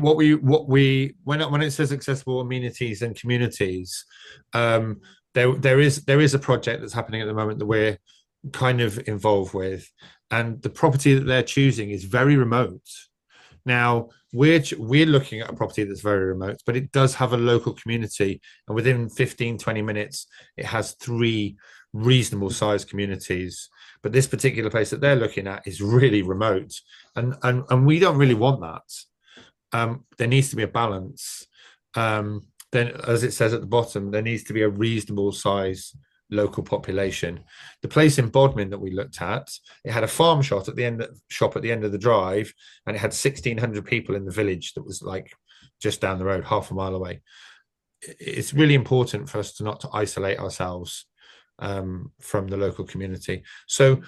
S2: when it says accessible amenities and communities, there is a project that's happening at the moment that we're kind of involved with, and the property that they're choosing is very remote. Now we're looking at a property that's very remote, but it does have a local community, and within 15-20 minutes it has 3 reasonable sized communities. But this particular place that they're looking at is really remote, and we don't really want that. There needs to be a balance. Then, as it says at the bottom, there needs to be a reasonable size local population. The place in Bodmin that we looked at, it had a farm shop at the end of the drive, and it had 1,600 people in the village that was like just down the road, half a mile away. It's really important for us to not to isolate ourselves from the local community. So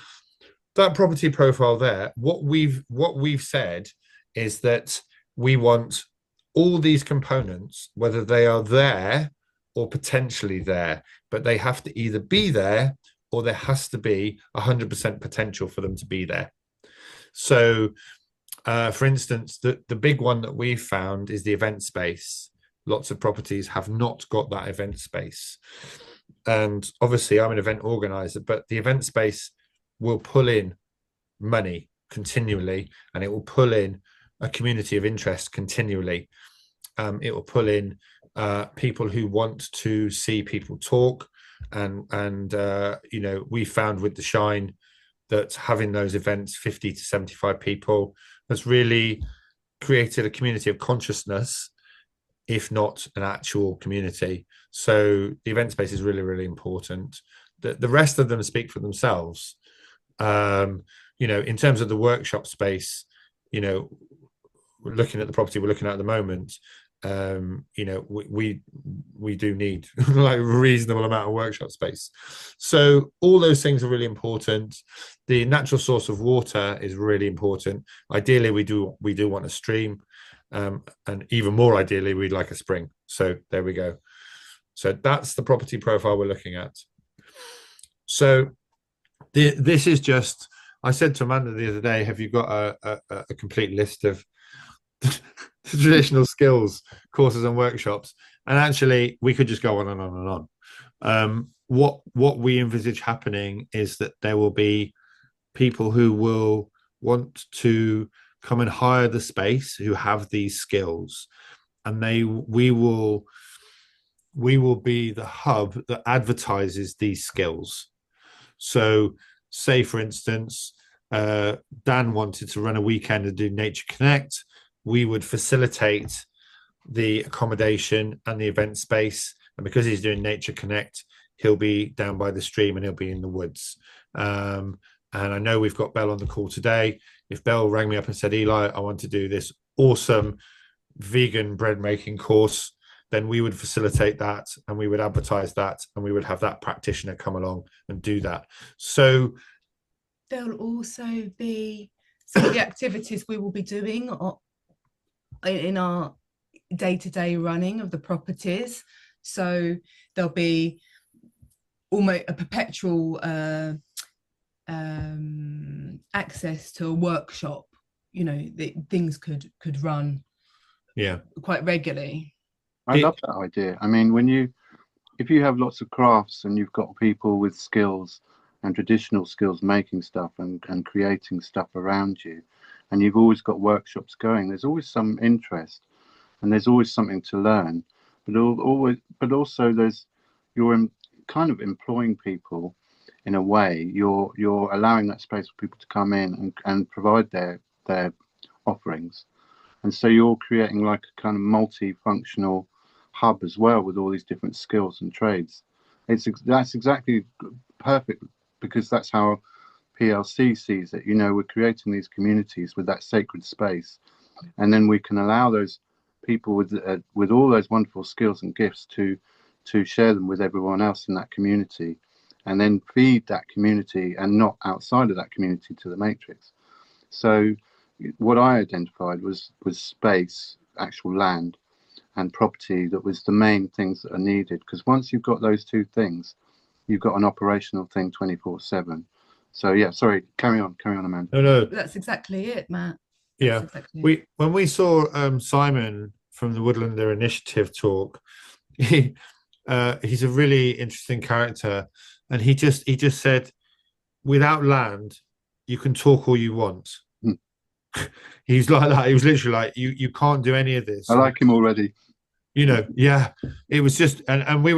S2: that property profile there, what we've said is that we want all these components, whether they are there or potentially there, but they have to either be there or there has to be 100% potential for them to be there. So, for instance, the big one that we've found is the event space. Lots of properties have not got that event space. And obviously I'm an event organizer, but the event space will pull in money continually, and it will pull in a community of interest continually. It will pull in people who want to see people talk, and we found with the Shine that having those events, 50 to 75 people, has really created a community of consciousness, if not an actual community. So the event space is really, really important. The rest of them speak for themselves. In terms of the workshop space, we're looking at the property we're looking at the moment. We do need like a reasonable amount of workshop space. So all those things are really important. The natural source of water is really important. Ideally, we do want a stream, and even more ideally, we'd like a spring. So there we go. So that's the property profile we're looking at. So this is just, I said to Amanda the other day, have you got a complete list of traditional skills courses and workshops? And actually we could just go on and on and on. What we envisage happening is that there will be people who will want to come and hire the space who have these skills, and we will be the hub that advertises these skills. So say for instance, Dan wanted to run a weekend and do Nature Connect. We would facilitate the accommodation and the event space, and because he's doing Nature Connect, he'll be down by the stream and he'll be in the woods. And I know we've got Belle on the call today. If Belle rang me up and said, Eli, I want to do this awesome vegan bread making course, then we would facilitate that, and we would advertise that, and we would have that practitioner come along and do that. So
S6: there'll also be some of the activities we will be doing in our day-to-day running of the properties. So there'll be almost a perpetual access to a workshop, that things could run quite regularly.
S1: I love that idea. I mean, if you have lots of crafts and you've got people with skills and traditional skills making stuff and creating stuff around you, and you've always got workshops going, there's always some interest and there's always something to learn, but also there's kind of employing people in a way. You're allowing that space for people to come in and provide their offerings, and so you're creating like a kind of multifunctional hub as well with all these different skills and trades. That's exactly perfect, because that's how PLC sees it. We're creating these communities with that sacred space, and then we can allow those people with all those wonderful skills and gifts to share them with everyone else in that community, and then feed that community and not outside of that community to the matrix. So what I identified was space, actual land, and property that was the main things that are needed, because once you've got those two things, you've got an operational thing 24/7. So yeah, sorry, carry on, Amanda.
S2: No,
S6: that's exactly it, Matt.
S2: Yeah, when we saw Simon from the Woodlander Initiative talk, he's a really interesting character, and he just said, without land, you can talk all you want. He's like that. He was literally like, you can't do any of this.
S1: I like him already.
S2: Yeah, it was just, and me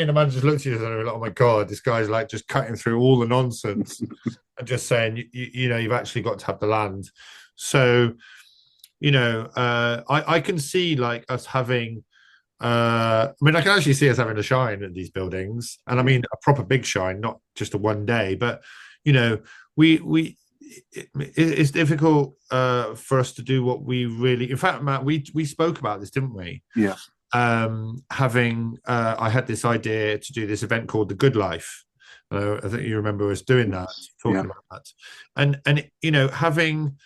S2: and Amanda just looked at each other and we were like, oh my God, this guy's like just cutting through all the nonsense and just saying, you've actually got to have the land. So, I can see like us having, I can actually see us having a shine at these buildings, and I mean a proper big shine, not just a one day, but it's difficult for us to do what we really. In fact, Matt, we spoke about this, didn't we?
S1: Yeah.
S2: I had this idea to do this event called The Good Life. I think you remember us doing that, talking about that, and having.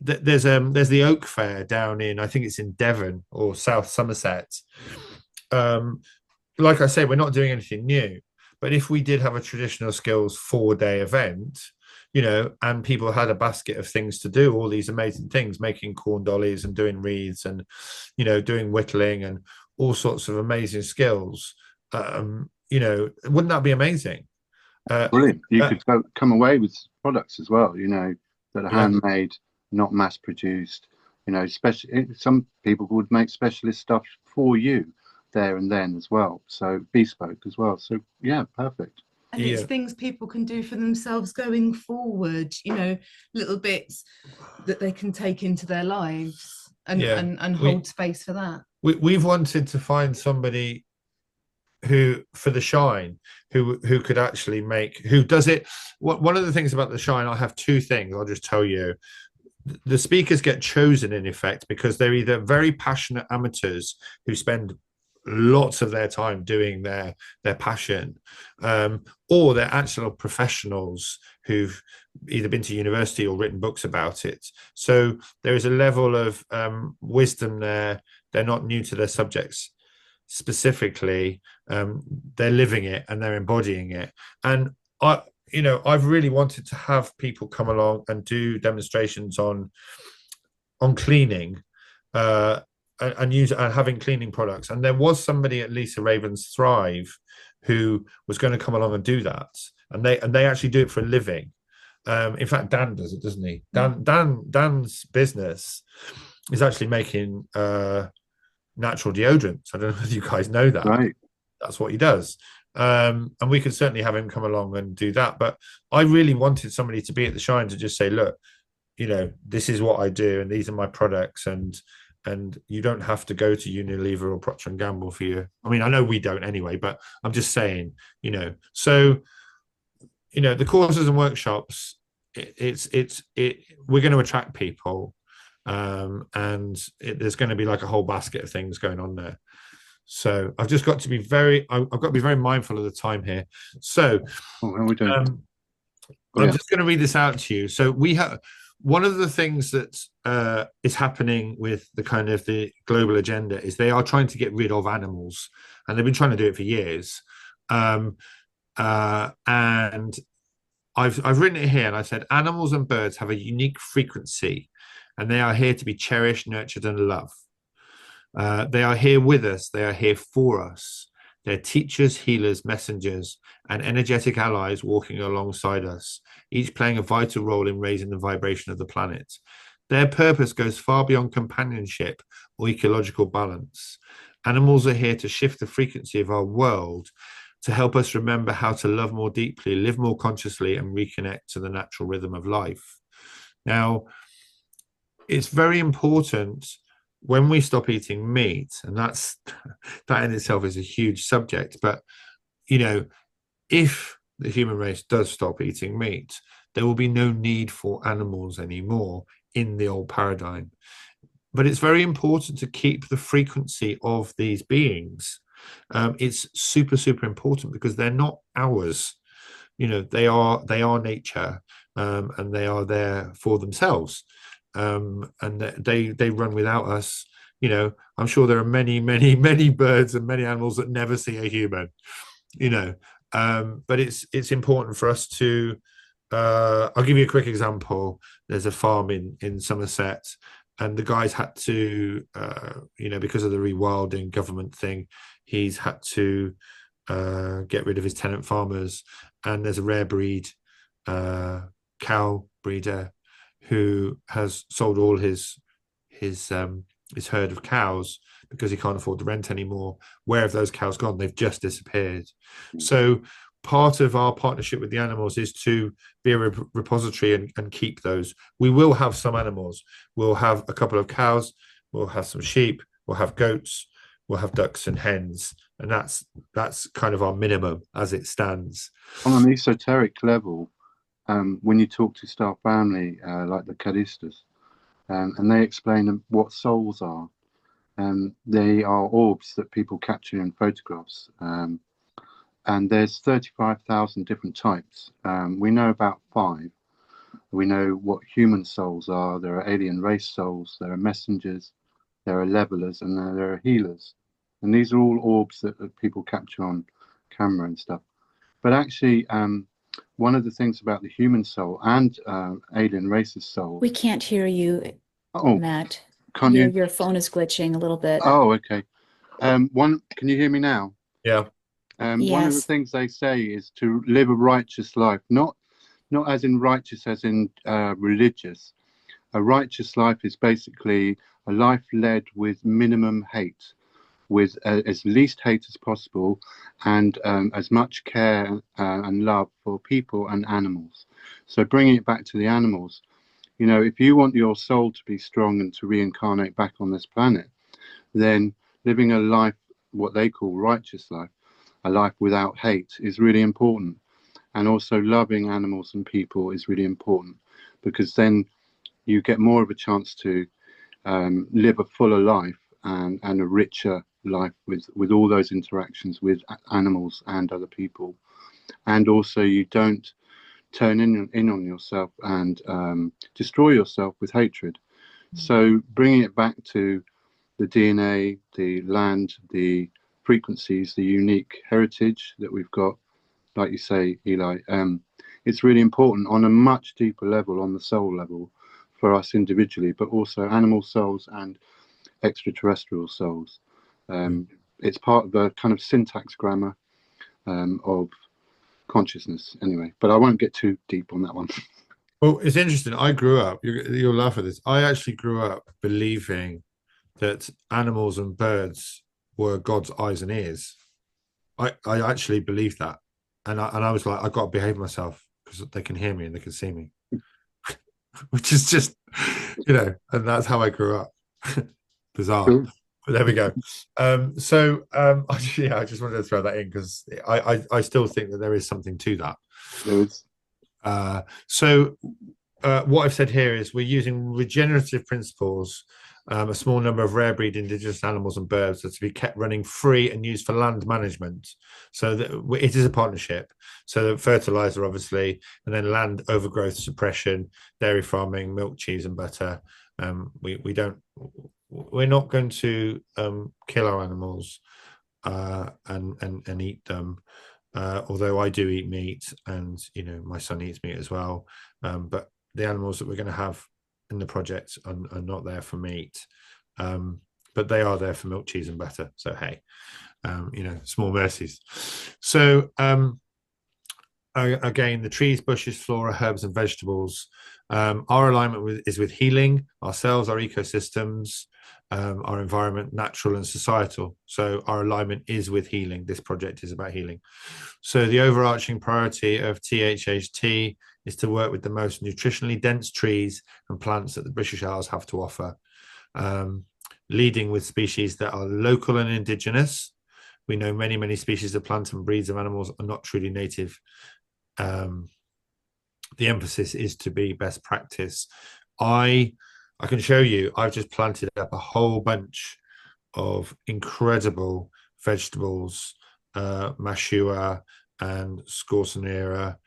S2: There's the Oak Fair down in, I think it's in Devon or South Somerset. Like I say, we're not doing anything new, but if we did have a traditional skills 4-day event, and people had a basket of things to do, all these amazing things, making corn dollies and doing wreaths and, doing whittling and all sorts of amazing skills, wouldn't that be amazing?
S1: Brilliant. You could come away with products as well, that are handmade, not mass produced. Some people would make specialist stuff for you there and then as well, so bespoke as well. So yeah, perfect.
S6: And it's things people can do for themselves going forward, little bits that they can take into their lives and hold space for that.
S2: We've wanted to find somebody who, for the shine, who could actually who does it. One of the things about the shine, I have two things I'll just tell you. The speakers get chosen in effect because they're either very passionate amateurs who spend lots of their time doing their passion, or they're actual professionals who've either been to university or written books about it. So there is a level of wisdom there. They're not new to their subjects specifically. They're living it and they're embodying it. And I've really wanted to have people come along and do demonstrations on cleaning, and having cleaning products. And there was somebody at Lisa Raven's Thrive who was going to come along and do that, and they actually do it for a living. In fact, Dan does it, doesn't he? Dan's business is actually making natural deodorants. I don't know if you guys know that.
S1: Right.
S2: That's what he does. And we could certainly have him come along and do that. But I really wanted somebody to be at the Shine to just say, look, this is what I do, and these are my products, and you don't have to go to Unilever or Procter and Gamble for you. I mean, I know we don't anyway, but I'm just saying, So, the courses and workshops, we're going to attract people, and there's going to be like a whole basket of things going on there. So I've just got to be I've got to be very mindful of the time here. So
S1: I'm just
S2: going to read this out to you. So we have one of the things that is happening with the kind of the global agenda is they are trying to get rid of animals, and they've been trying to do it for years. And I've written it here, and I said animals and birds have a unique frequency, and they are here to be cherished, nurtured, and loved. They are here with us. They are here for us. They're teachers, healers, messengers, and energetic allies walking alongside us, each playing a vital role in raising the vibration of the planet. Their purpose goes far beyond companionship or ecological balance. Animals are here to shift the frequency of our world to help us remember how to love more deeply, live more consciously, and reconnect to the natural rhythm of life. Now, it's very important when we stop eating meat, and that in itself is a huge subject, but if the human race does stop eating meat, there will be no need for animals anymore in the old paradigm. But it's very important to keep the frequency of these beings. It's super, super important because they're not ours. They are nature, and they are there for themselves. And they run without us. I'm sure there are many, many, many birds and many animals that never see a human. But it's important for us to. I'll give you a quick example. There's a farm in Somerset, and the guys had to, because of the rewilding government thing, he's had to get rid of his tenant farmers. And there's a rare breed cow breeder who has sold all his herd of cows because he can't afford the rent anymore. Where have those cows gone? They've just disappeared. So part of our partnership with the animals is to be a repository and keep those. We will have some animals. We'll have a couple of cows, we'll have some sheep, we'll have goats, we'll have ducks and hens, and that's kind of our minimum as it stands.
S1: On an esoteric level, when you talk to Star Family, like the Caristas, and they explain what souls are, they are orbs that people capture in photographs. And there's 35,000 different types. We know about 5. We know what human souls are. There are alien race souls, there are messengers, there are levelers, and there are healers. And these are all orbs that people capture on camera and stuff. But actually, one of the things about the human soul and alien races soul.
S4: We can't hear you, Matt.
S1: Can't you?
S4: Your phone is glitching a little bit.
S1: Oh, okay. Can you hear me now?
S2: Yeah.
S4: Yes.
S1: One of the things they say is to live a righteous life, not as in righteous as in religious. A righteous life is basically a life led with minimum hate, with as least hate as possible, and as much care and love for people and animals. So bringing it back to the animals, if you want your soul to be strong and to reincarnate back on this planet, then living a life, what they call righteous life, a life without hate, is really important. And also loving animals and people is really important, because then you get more of a chance to live a fuller life and a richer life with all those interactions with animals and other people. And also you don't turn in on yourself and destroy yourself with hatred. So bringing it back to the DNA, the land, the frequencies, the unique heritage that we've got, like you say, Eli, it's really important on a much deeper level, on the soul level, for us individually, but also animal souls and extraterrestrial souls. It's part of the kind of syntax grammar of consciousness anyway, but I won't get too deep on that one.
S2: Well, it's interesting. I grew up, you'll laugh at this, I actually grew up believing that animals and birds were God's eyes and ears. I actually believed that, and I was like, I've got to behave myself because they can hear me and they can see me, which is just, and that's how I grew up. Bizarre. Cool. But there we go. I just wanted to throw that in because I still think that there is something to that.
S1: There is.
S2: What I've said here is we're using regenerative principles. A small number of rare breed indigenous animals and birds are to be kept running free and used for land management. So that it is a partnership. So the fertilizer, obviously, and then land overgrowth suppression, dairy farming, milk, cheese, and butter. We're not going to kill our animals and eat them. Although I do eat meat, and my son eats meat as well. But the animals that we're going to have in the project are not there for meat, but they are there for milk, cheese, and butter. So hey, small mercies. So again, the trees, bushes, flora, herbs, and vegetables Our alignment is with healing ourselves, our ecosystems, our environment, natural and societal. So our alignment is with healing. This project is about healing. So the overarching priority of THHT is to work with the most nutritionally dense trees and plants that the British Isles have to offer, leading with species that are local and indigenous. We know many species of plants and breeds of animals are not truly native. The emphasis is to be best practice. I can show you, I've just planted up a whole bunch of incredible vegetables, mashua and scorsonera,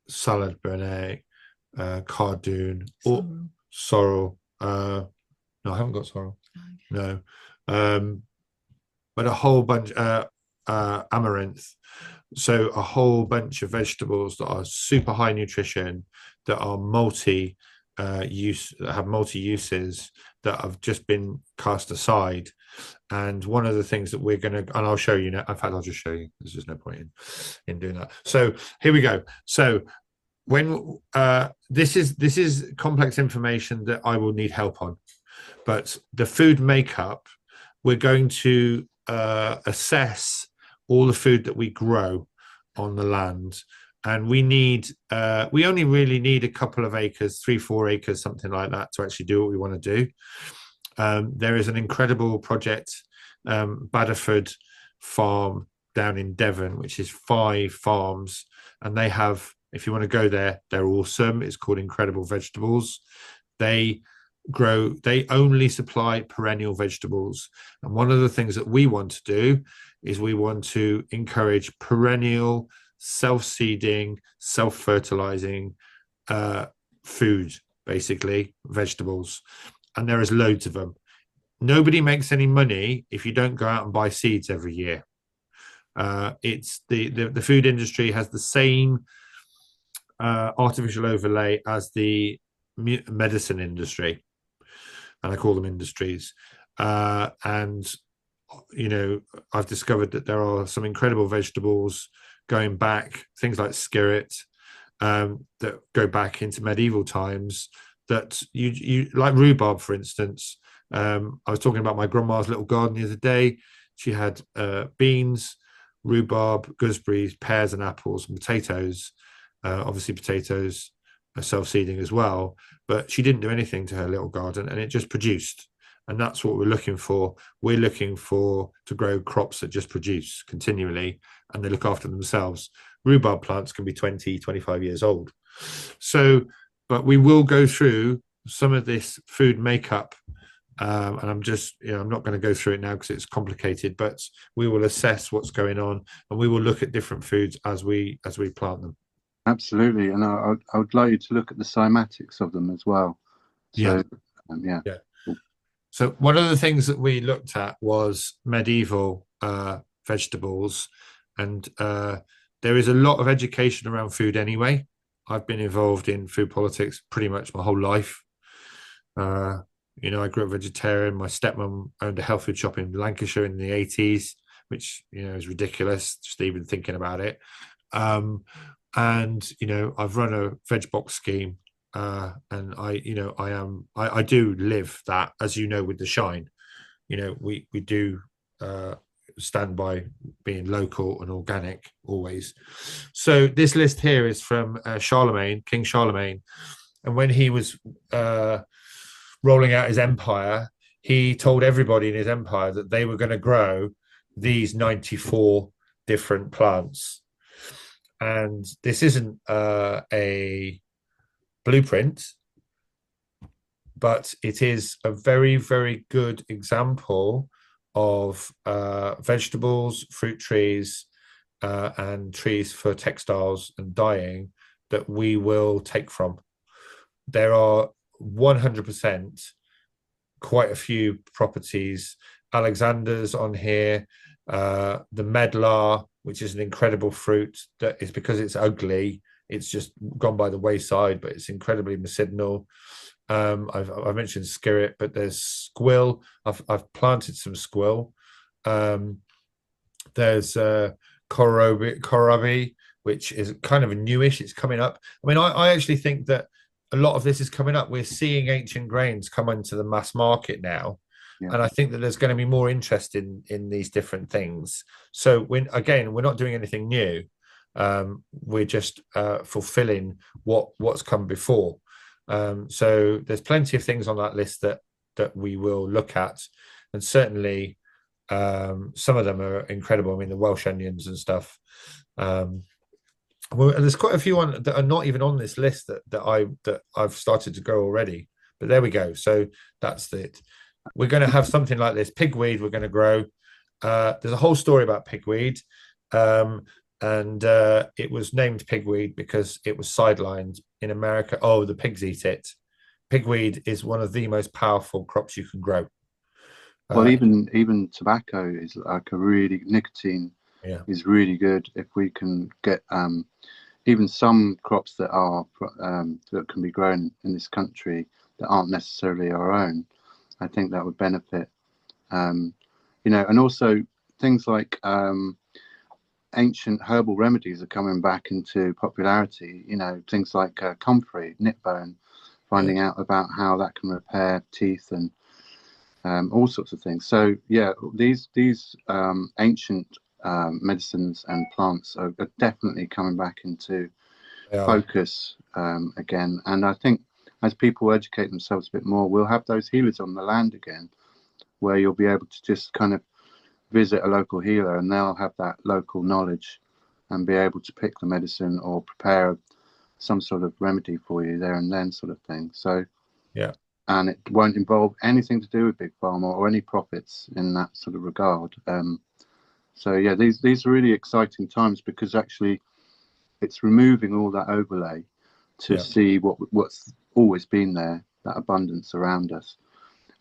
S2: salad burnet, cardoon, sorrel. No, I haven't got sorrel. No, but a whole bunch, amaranth. So a whole bunch of vegetables that are super high nutrition, that are multi-use, that have multi-uses, that have just been cast aside. And one of the things that we're going to, and I'll show you now, in fact, I'll just show you, there's just no point in doing that. So here we go. So when this is complex information that I will need help on, but the food makeup, we're going to assess all the food that we grow on the land, and we only really need a couple of acres, 3-4 acres, something like that, to actually do what we want to do. There is an incredible project, Badderford Farm down in Devon, which is 5 farms, and they have, if you want to go there, they're awesome. It's called Incredible Vegetables. They only supply perennial vegetables, and one of the things that we want to do is we want to encourage perennial, self-seeding, self-fertilizing food, basically vegetables, and there is loads of them. Nobody makes any money if you don't go out and buy seeds every year. It's the food industry has the same artificial overlay as the medicine industry, and I call them industries. And you know, I've discovered that there are some incredible vegetables going back, things like skirret, that go back into medieval times, that you like rhubarb, for instance. I was talking about my grandma's little garden the other day. She had beans, rhubarb, gooseberries, pears and apples, and potatoes. Obviously potatoes are self-seeding as well, but she didn't do anything to her little garden, and it just produced. And that's what we're looking for. We're looking to grow crops that just produce continually, and they look after themselves. Rhubarb plants can be 20, 25 years old. So, but we will go through some of this food makeup, and I'm just, I'm not going to go through it now because it's complicated, but we will assess what's going on, and we will look at different foods as we plant them.
S1: Absolutely, and I would like you to look at the cymatics of them as well. So,
S2: yeah. So one of the things that we looked at was medieval vegetables, and there is a lot of education around food anyway. I've been involved in food politics pretty much my whole life. I grew up vegetarian. My stepmom owned a health food shop in Lancashire in the 80s, which, is ridiculous just even thinking about it. And, I've run a veg box scheme, and I do live that, as with the Shine. We do stand by being local and organic always. So this list here is from Charlemagne, King Charlemagne, and when he was rolling out his empire, he told everybody in his empire that they were going to grow these 94 different plants. And this isn't a blueprint, but it is a very, very good example of vegetables, fruit trees, and trees for textiles and dyeing that we will take from. There are 100% quite a few properties. Alexander's on here, the medlar, which is an incredible fruit that is, because it's ugly, it's just gone by the wayside, but it's incredibly medicinal. I've mentioned skirret, but there's squill. I've planted some squill. There's kohlrabi, which is kind of newish. It's coming up. I mean, I actually think that a lot of this is coming up. We're seeing ancient grains come into the mass market now.
S1: Yeah.
S2: And I think that there's going to be more interest in these different things. So we're not doing anything new. We're just fulfilling what's come before. So there's plenty of things on that list that we will look at, and certainly some of them are incredible. I mean, the Welsh onions and stuff. Well, there's quite a few that are not even on this list that I've started to grow already. But there we go. So that's it. We're going to have something like this. Pigweed we're going to grow. There's a whole story about pigweed. And it was named pigweed because it was sidelined in America. Oh, the pigs eat it. Pigweed is one of the most powerful crops you can grow.
S1: Well, even tobacco is like a really nicotine is really good. If we can get even some crops that are that can be grown in this country that aren't necessarily our own, I think that would benefit. You know, and also things like ancient herbal remedies are coming back into popularity. You know, things like comfrey, nipbone, finding out about how that can repair teeth and all sorts of things. So yeah, these ancient medicines and plants are definitely coming back into focus again. And I think as people educate themselves a bit more, we'll have those healers on the land again, where you'll be able to just kind of visit a local healer and they'll have that local knowledge and be able to pick the medicine or prepare some sort of remedy for you there and then, sort of thing. So
S2: yeah,
S1: and it won't involve anything to do with big pharma or any profits in that sort of regard. So yeah, these are really exciting times because actually it's removing all that overlay to see what's always been there, that abundance around us.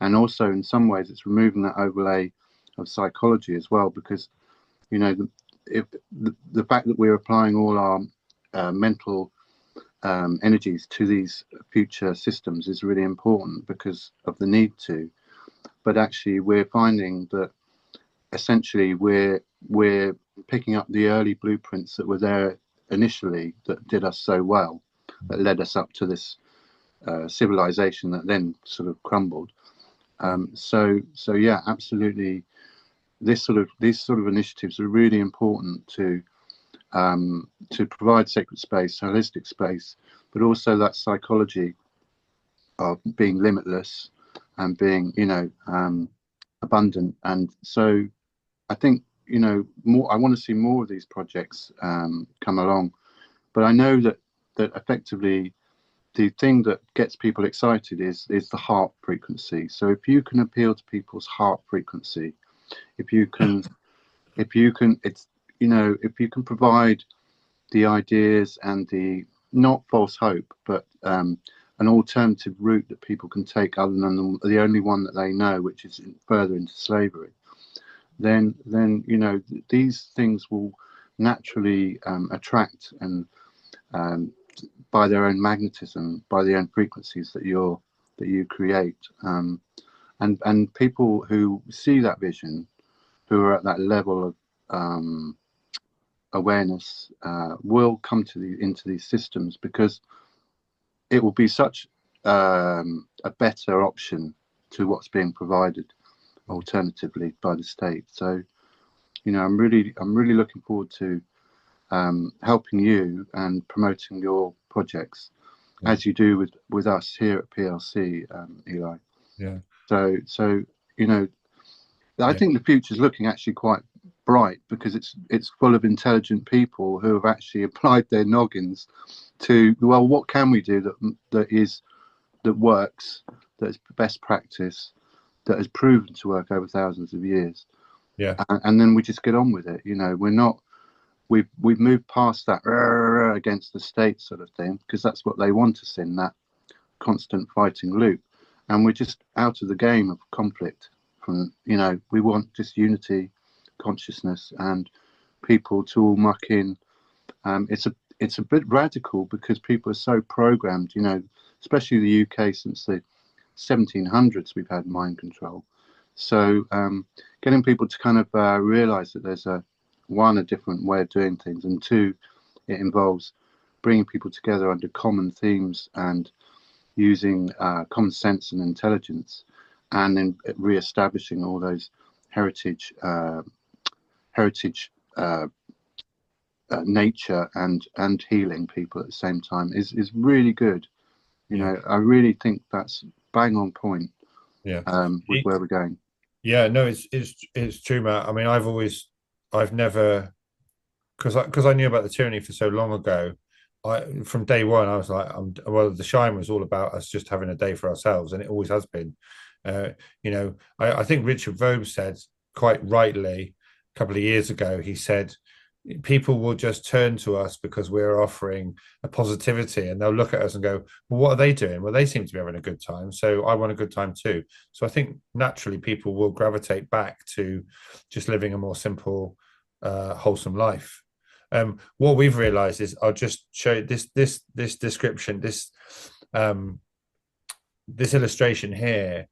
S1: And also in some ways it's removing that overlay of psychology as well, because you know the fact that we're applying all our mental energies to these future systems is really important because of the need to. But actually we're finding that essentially we're picking up the early blueprints that were there initially that did us so well, that led us up to this civilization that then sort of crumbled. So yeah, absolutely. These sort of initiatives are really important to provide sacred space, holistic space, but also that psychology of being limitless and being, you know, abundant. And so I think, you know, I want to see more of these projects come along. But I know that effectively the thing that gets people excited is the heart frequency. So if you can appeal to people's heart frequency, if you can it's, you know, if you can provide the ideas and the not false hope, but an alternative route that people can take other than the only one that they know, which is further into slavery, then you know these things will naturally attract and by their own magnetism, by the own frequencies that you create, and people who see that vision, who are at that level of awareness, will come into these systems because it will be such a better option to what's being provided alternatively by the state. So, you know, I'm really looking forward to helping you and promoting your projects as you do with us here at PLC, Eli.
S2: Yeah.
S1: So you know, I think the future is looking actually quite bright because it's full of intelligent people who have actually applied their noggins to, well, what can we do that works, that is best practice, that has proven to work over thousands of years.
S2: Yeah.
S1: And then we just get on with it. You know, we've moved past that against the state sort of thing, because that's what they want us in, that constant fighting loop. And we're just out of the game of conflict. From, you know, we want just unity, consciousness, and people to all muck in. It's a bit radical because people are so programmed, you know, especially the UK since the 1700s we've had mind control. So getting people to kind of realize that there's a different way of doing things, and two, it involves bringing people together under common themes and using common sense and intelligence, and then re-establishing all those heritage nature and healing people at the same time is really good. You know, I really think that's bang on point. With where we're going.
S2: Yeah, no, it's true, Matt. I mean, I've never, because I knew about the tyranny for so long ago. From day one, I was like, well, the Shine was all about us just having a day for ourselves, and it always has been. You know, I think Richard Vogue said quite rightly a couple of years ago. He said, people will just turn to us because we're offering a positivity, and they'll look at us and go, well, what are they doing? Well, they seem to be having a good time, so I want a good time too. So I think naturally people will gravitate back to just living a more simple, wholesome life. What we've realized is, I'll just show you this description, this illustration here.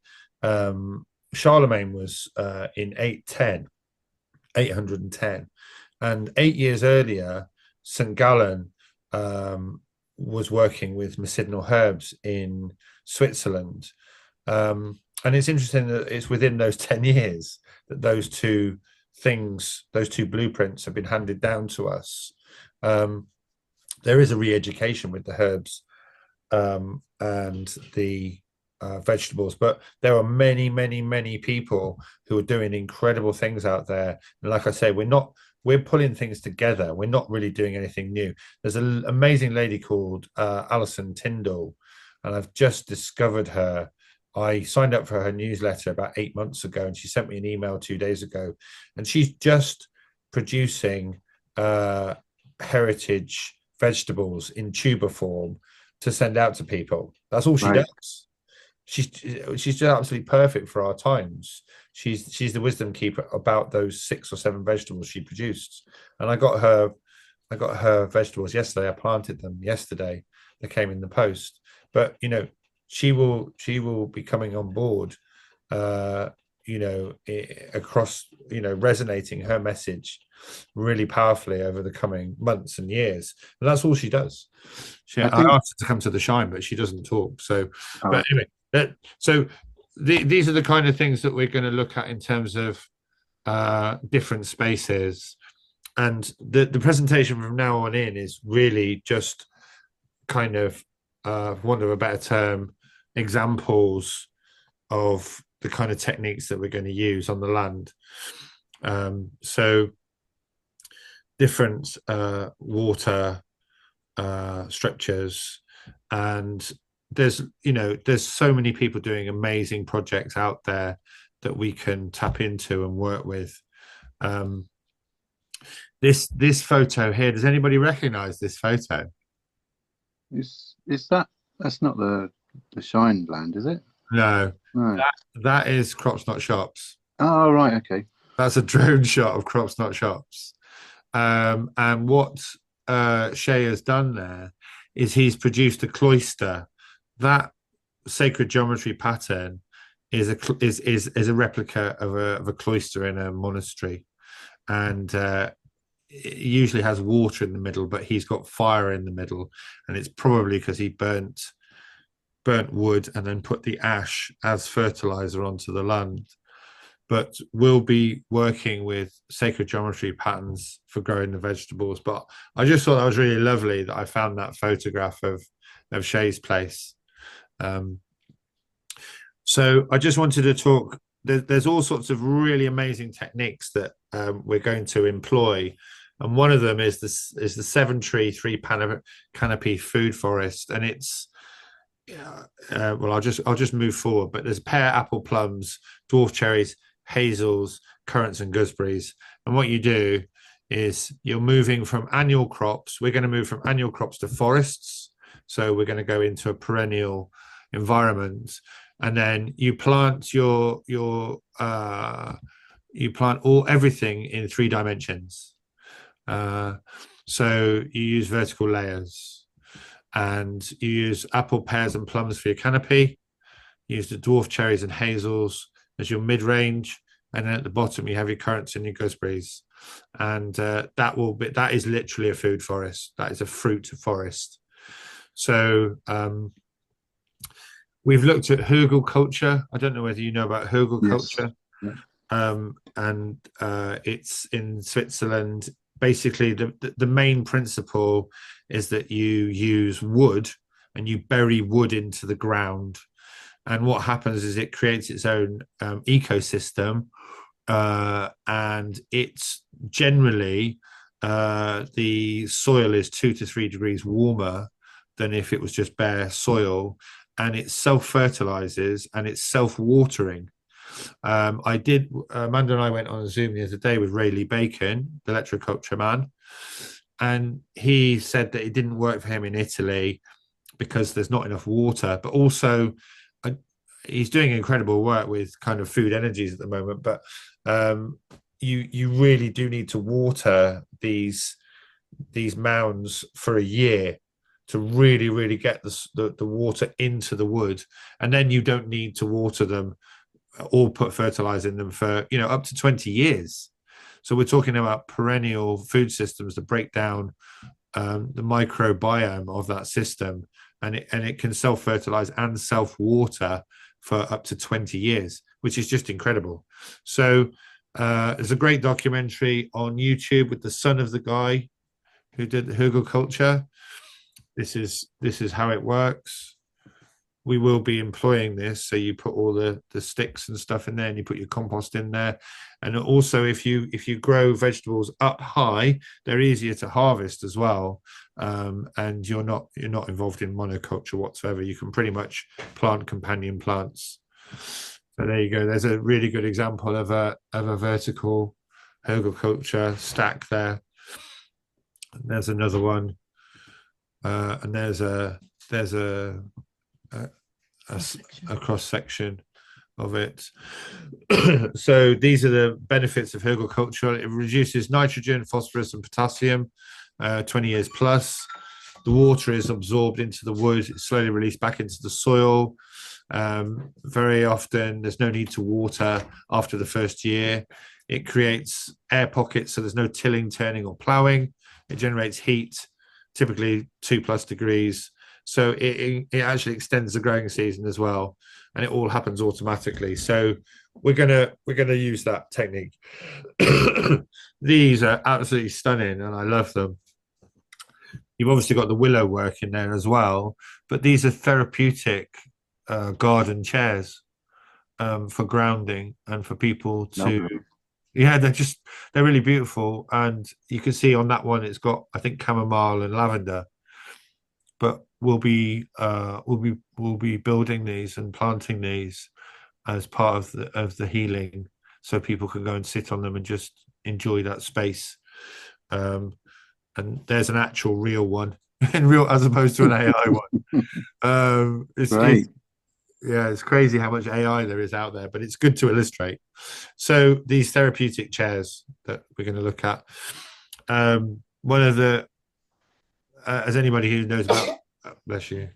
S2: Charlemagne was in 810, and 8 years earlier, St. Gallen was working with medicinal herbs in Switzerland. And it's interesting that it's within those 10 years that those two blueprints have been handed down to us. There is a re-education with the herbs and the vegetables, but there are many people who are doing incredible things out there. And like I say, we're pulling things together. We're not really doing anything new. There's an amazing lady called Alison Tyndall, and I've just discovered her. I signed up for her newsletter about 8 months ago, and she sent me an email 2 days ago, and she's just producing heritage vegetables in tuber form to send out to people. That's all she does. She's just absolutely perfect for our times. She's the wisdom keeper about those 6 or 7 vegetables she produced. And I got her vegetables yesterday. I planted them yesterday. They came in the post. But you know, she will be coming on board, you know, across, you know, resonating her message really powerfully over the coming months and years. And that's all she does. I asked her to come to the Shine, but she doesn't talk. So, but anyway, these are the kind of things that we're going to look at in terms of different spaces. And the presentation from now on in is really just kind of, for want of a better term, examples of the kind of techniques that we're going to use on the land. So different water structures, and there's so many people doing amazing projects out there that we can tap into and work with. This photo here, does anybody recognize this photo?
S1: That's not the Shine land, is it?
S2: No. That is Crops Not Shops.
S1: Oh, right, okay.
S2: That's a drone shot of Crops Not Shops. And what Shay has done there is he's produced a cloister. That sacred geometry pattern is a replica of a cloister in a monastery, and it usually has water in the middle, but he's got fire in the middle, and it's probably because he burnt wood and then put the ash as fertilizer onto the land. But we'll be working with sacred geometry patterns for growing the vegetables. But I just thought that was really lovely that I found that photograph of Shay's place. So I just wanted to talk. There's all sorts of really amazing techniques that we're going to employ, and one of them is the 7-tree 3 canopy food forest, and it's well, I'll just move forward. But there's pear, apple, plums, dwarf cherries, hazels, currants, and gooseberries. And what you do is you're moving from annual crops. We're going to move from annual crops to forests. So we're going to go into a perennial environment, and then you plant everything in 3 dimensions. So you use vertical layers, and you use apple, pears, and plums for your canopy. You use the dwarf cherries and hazels as your mid-range, and then at the bottom you have your currants and your gooseberries. and that is literally a food forest. That is a fruit forest. So we've looked at hugel culture. I don't know whether you know about hugel culture. And it's in Switzerland. Basically, the main principle is that you use wood and you bury wood into the ground. And what happens is it creates its own ecosystem. And it's generally, the soil is 2 to 3 degrees warmer than if it was just bare soil. And it self-fertilizes and it's self-watering. Amanda and I went on a Zoom the other day with Ray Lee Bacon, the electroculture man, and he said that it didn't work for him in Italy because there's not enough water, but also he's doing incredible work with kind of food energies at the moment, but you really do need to water these mounds for a year to really get the water into the wood, and then you don't need to water them or put fertilizer in them for up to 20 years. So we're talking about perennial food systems that break down the microbiome of that system, and it can self-fertilize and self-water for up to 20 years, which is just incredible. So there's a great documentary on YouTube with the son of the guy who did the hugel culture. This is how it works. We will be employing this. So you put all the sticks and stuff in there, and you put your compost in there. And also, if you grow vegetables up high, they're easier to harvest as well. And you're not involved in monoculture whatsoever. You can pretty much plant companion plants. So there you go. There's a really good example of a vertical herbiculture stack there. And there's another one, and there's a cross section of it. So these are the benefits of herbiculture. It reduces nitrogen, phosphorus, and potassium 20 years plus. The water is absorbed into the wood, it's slowly released back into the soil. Very often there's no need to water after the first year. It creates air pockets, so there's no tilling, turning, or ploughing. It generates heat, typically 2+ degrees. So it actually extends the growing season as well, and it all happens automatically. So we're gonna use that technique. These are absolutely stunning, and I love them. You've obviously got the willow work in there as well, but these are therapeutic garden chairs for grounding and for people to. Yeah, they're really beautiful, and you can see on that one it's got, I think, chamomile and lavender. But we'll be building these and planting these as part of the healing, so people can go and sit on them and just enjoy that space. And there's an actual real one, in real as opposed to an AI one. It's crazy how much AI there is out there, but it's good to illustrate. So these therapeutic chairs that we're going to look at, one of the as anybody who knows about bless you,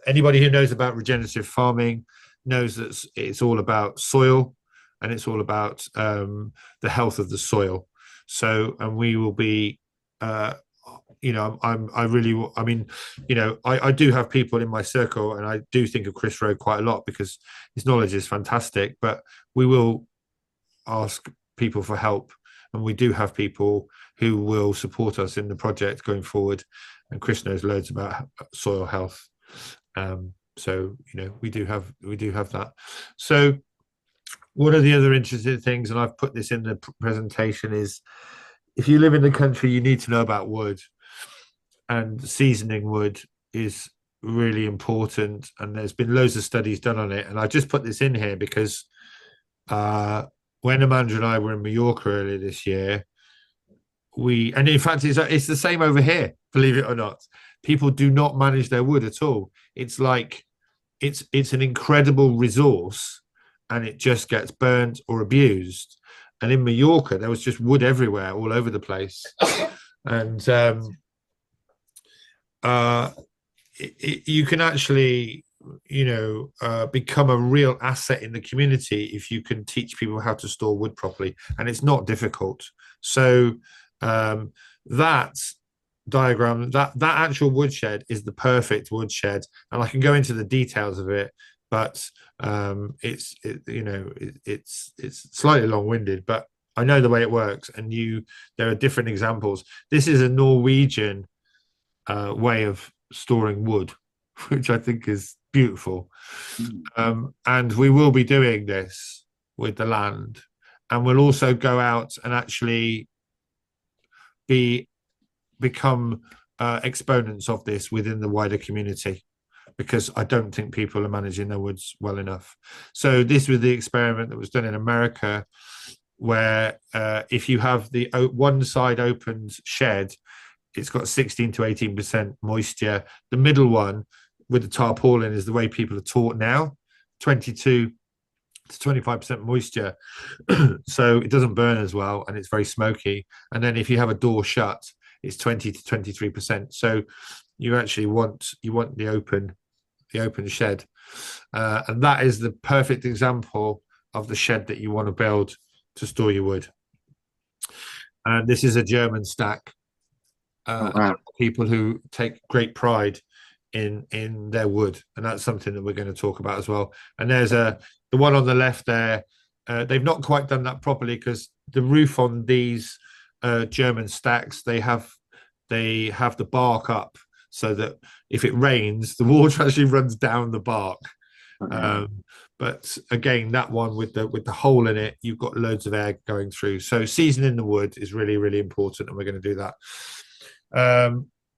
S2: anybody who knows about regenerative farming knows that it's all about soil, and it's all about the health of the soil. So, and we will be I do have people in my circle, and I do think of Chris Rowe quite a lot because his knowledge is fantastic, but we will ask people for help, and we do have people who will support us in the project going forward. And Chris knows loads about soil health. So, we do have that. So one of the other interesting things, and I've put this in the presentation, is if you live in the country, you need to know about wood, and seasoning wood is really important. And there's been loads of studies done on it. And I just put this in here because when Amanda and I were in Mallorca earlier this year, and in fact, it's the same over here, believe it or not. People do not manage their wood at all. It's like it's an incredible resource, and it just gets burnt or abused. And in Mallorca, there was just wood everywhere, all over the place. And you can actually become a real asset in the community if you can teach people how to store wood properly, and it's not difficult. So that diagram, that actual woodshed is the perfect woodshed, and I can go into the details of it, but it's slightly long-winded, but I know the way it works, and there are different examples. This is a Norwegian way of storing wood, which I think is beautiful. And we will be doing this with the land, and we'll also go out and actually become exponents of this within the wider community, because I don't think people are managing their woods well enough. So this was the experiment that was done in America, where if you have the one side opened shed, it's got 16 to 18% moisture. The middle one with the tarpaulin is the way people are taught now, 22 to 25% moisture. So it doesn't burn as well, and it's very smoky. And then if you have a door shut, it's 20 to 23%. So you actually want the open shed. And that is the perfect example of the shed that you want to build to store your wood. And this is a German stack. Wow. People who take great pride in their wood, and that's something that we're going to talk about as well. And there's the one on the left there. They've not quite done that properly, because the roof on these German stacks, they have the bark up, so that if it rains, the water actually runs down the bark. But again, that one with the hole in it, you've got loads of air going through. So seasoning the wood is really, really important, and we're going to do that.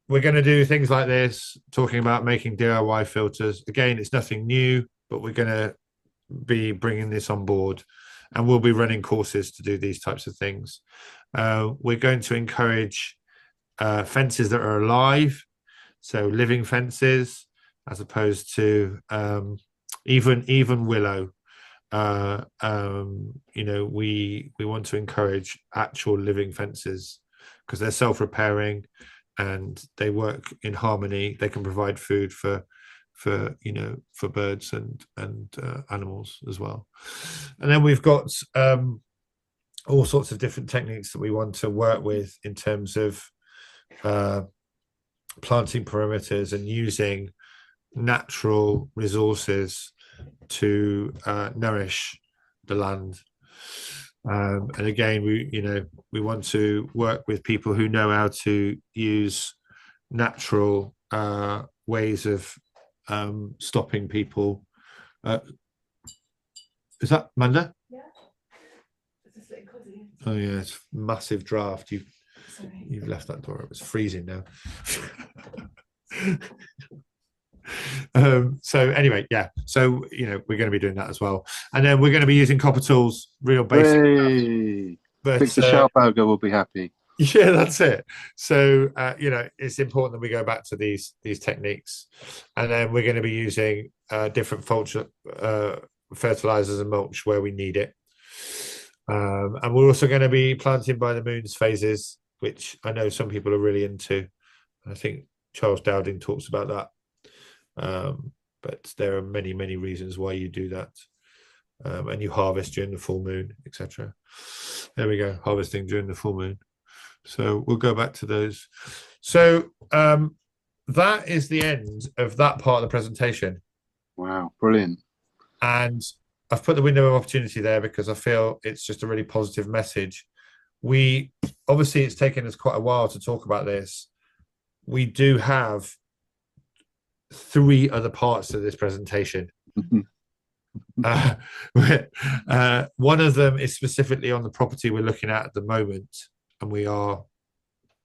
S2: We're going to do things like this, talking about making DIY filters. Again, it's nothing new, but we're going to be bringing this on board, and we'll be running courses to do these types of things. We're going to encourage fences that are alive, so living fences, as opposed to even willow. We want to encourage actual living fences, because they're self-repairing and they work in harmony. They can provide food for birds and animals as well. And then we've got all sorts of different techniques that we want to work with in terms of planting perimeters and using natural resources to nourish the land. And again, we want to work with people who know how to use natural ways of stopping people. Is that Manda?
S6: Yeah.
S2: Oh yeah, it's massive draft. You've left that door. It was freezing now. So anyway, yeah. So we're going to be doing that as well, and then we're going to be using copper tools, real basic stuff. But
S1: Victor Schauberger will be happy.
S2: Yeah, that's it. So it's important that we go back to these techniques, and then we're going to be using different fertilizers and mulch where we need it. And we're also going to be planting by the moon's phases, which I know some people are really into. I think Charles Dowding talks about that. But there are many, many reasons why you do that. And you harvest during the full moon, etc. There we go, harvesting during the full moon. So we'll go back to those. So that is the end of that part of the presentation.
S1: Wow, brilliant.
S2: And I've put the window of opportunity there because I feel it's just a really positive message. Obviously it's taken us quite a while to talk about this. We do have 3 other parts to this presentation. One of them is specifically on the property we're looking at the moment, and we are.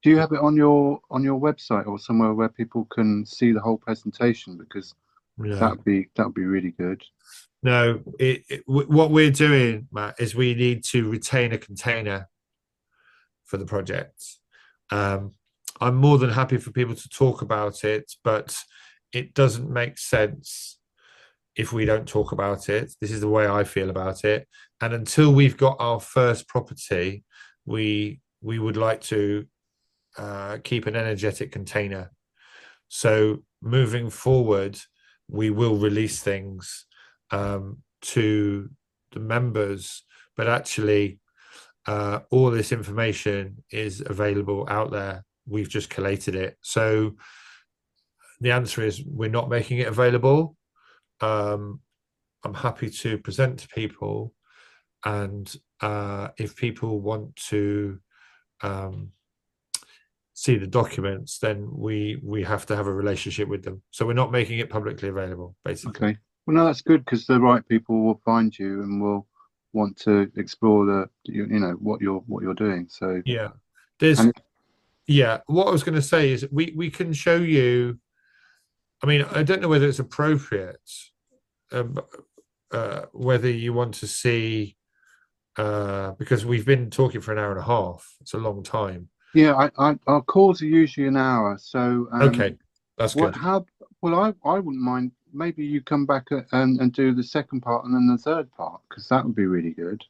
S1: Do you have it on your website or somewhere where people can see the whole presentation? Because that'd be really good.
S2: No, what we're doing, Matt, is we need to retain a container for the project. I'm more than happy for people to talk about it, but it doesn't make sense if we don't talk about it. This is the way I feel about it. And until we've got our first property, we would like to keep an energetic container. So moving forward, we will release things to the members, but actually all this information is available out there. We've just collated it. So the answer is we're not making it available. I'm happy to present to people, and if people want to see the documents, then we have to have a relationship with them. So we're not making it publicly available, basically.
S1: Okay. Well, no, that's good, because the right people will find you and will want to explore what you're doing. So
S2: Yeah,
S1: and
S2: what I was going to say is we can show you. I mean, I don't know whether it's appropriate, whether you want to see, because we've been talking for an hour and a half. It's a long time.
S1: yeah, our calls are usually an hour. So
S2: Okay, that's good.
S1: Well, I wouldn't mind. Maybe you come back and do the second part and then the third part, because that would be really good.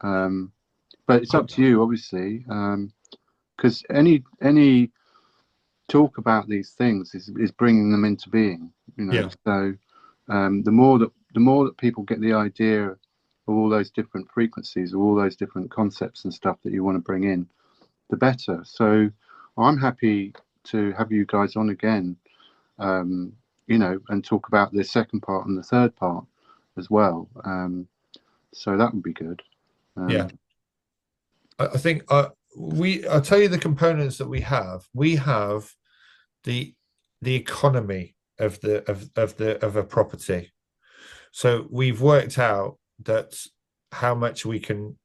S1: But it's up to you, obviously, because any talk about these things is bringing them into being.
S2: Yeah.
S1: So the more that people get the idea of all those different frequencies, of all those different concepts and stuff that you want to bring in, the better. So I'm happy to have you guys on again, and talk about the second part and the third part as well. So that would be good.
S2: Yeah. I think I'll tell you the components that we have. We have the economy of a property. So we've worked out that how much we can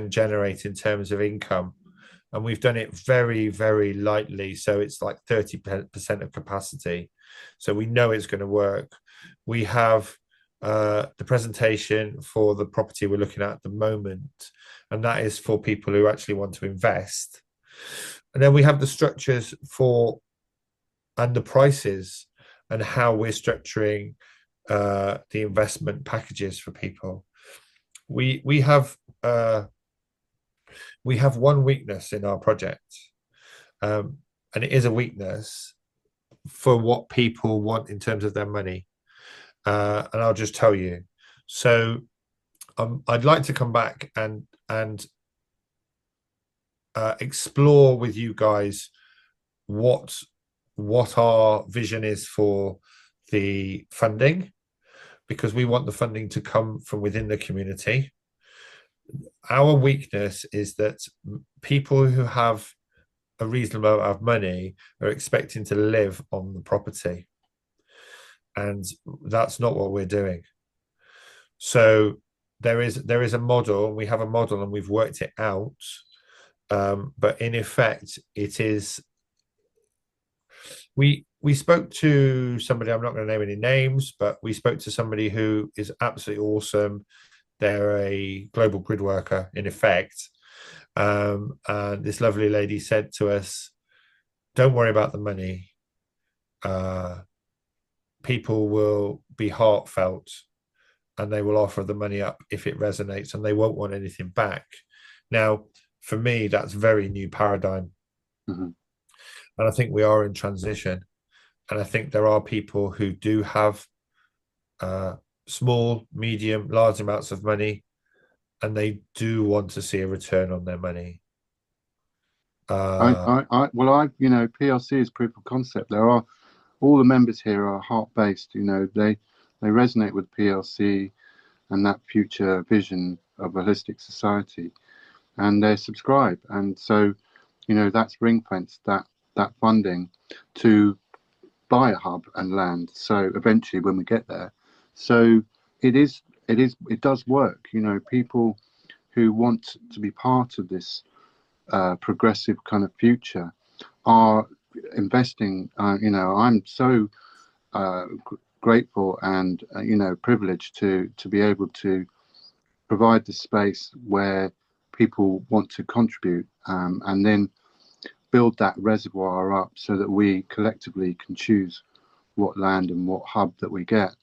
S2: generate in terms of income, and we've done it very, very lightly. So it's like 30% of capacity. So we know it's going to work. We have the presentation for the property we're looking at the moment, and that is for people who actually want to invest. And then we have the structures and the prices and how we're structuring the investment packages for people. We have one weakness in our project, and it is a weakness for what people want in terms of their money. And I'll just tell you. So I'd like to come back and explore with you guys what our vision is for the funding, because we want the funding to come from within the community. Our weakness is that people who have a reasonable amount of money are expecting to live on the property, and that's not what we're doing. So there is a model, and we have a model, and we've worked it out, but in effect it is, we spoke to somebody, I'm not going to name any names, but we spoke to somebody who is absolutely awesome. They're a global grid worker in effect, and this lovely lady said to us, don't worry about the money, people will be heartfelt and they will offer the money up if it resonates, and they won't want anything back. Now, for me, that's very new paradigm.
S1: Mm-hmm.
S2: And I think we are in transition. And I think there are people who do have small, medium, large amounts of money, and they do want to see a return on their money.
S1: PLC is proof of concept. There are, all the members here are heart-based. They resonate with PLC and that future vision of a holistic society, and they subscribe. And so, that's ring-fenced that funding to buy a hub and land. So eventually, when we get there, so it does work. People who want to be part of this progressive kind of future are investing. I'm so grateful and privileged to be able to provide the space where people want to contribute, and then build that reservoir up so that we collectively can choose what land and what hub that we get.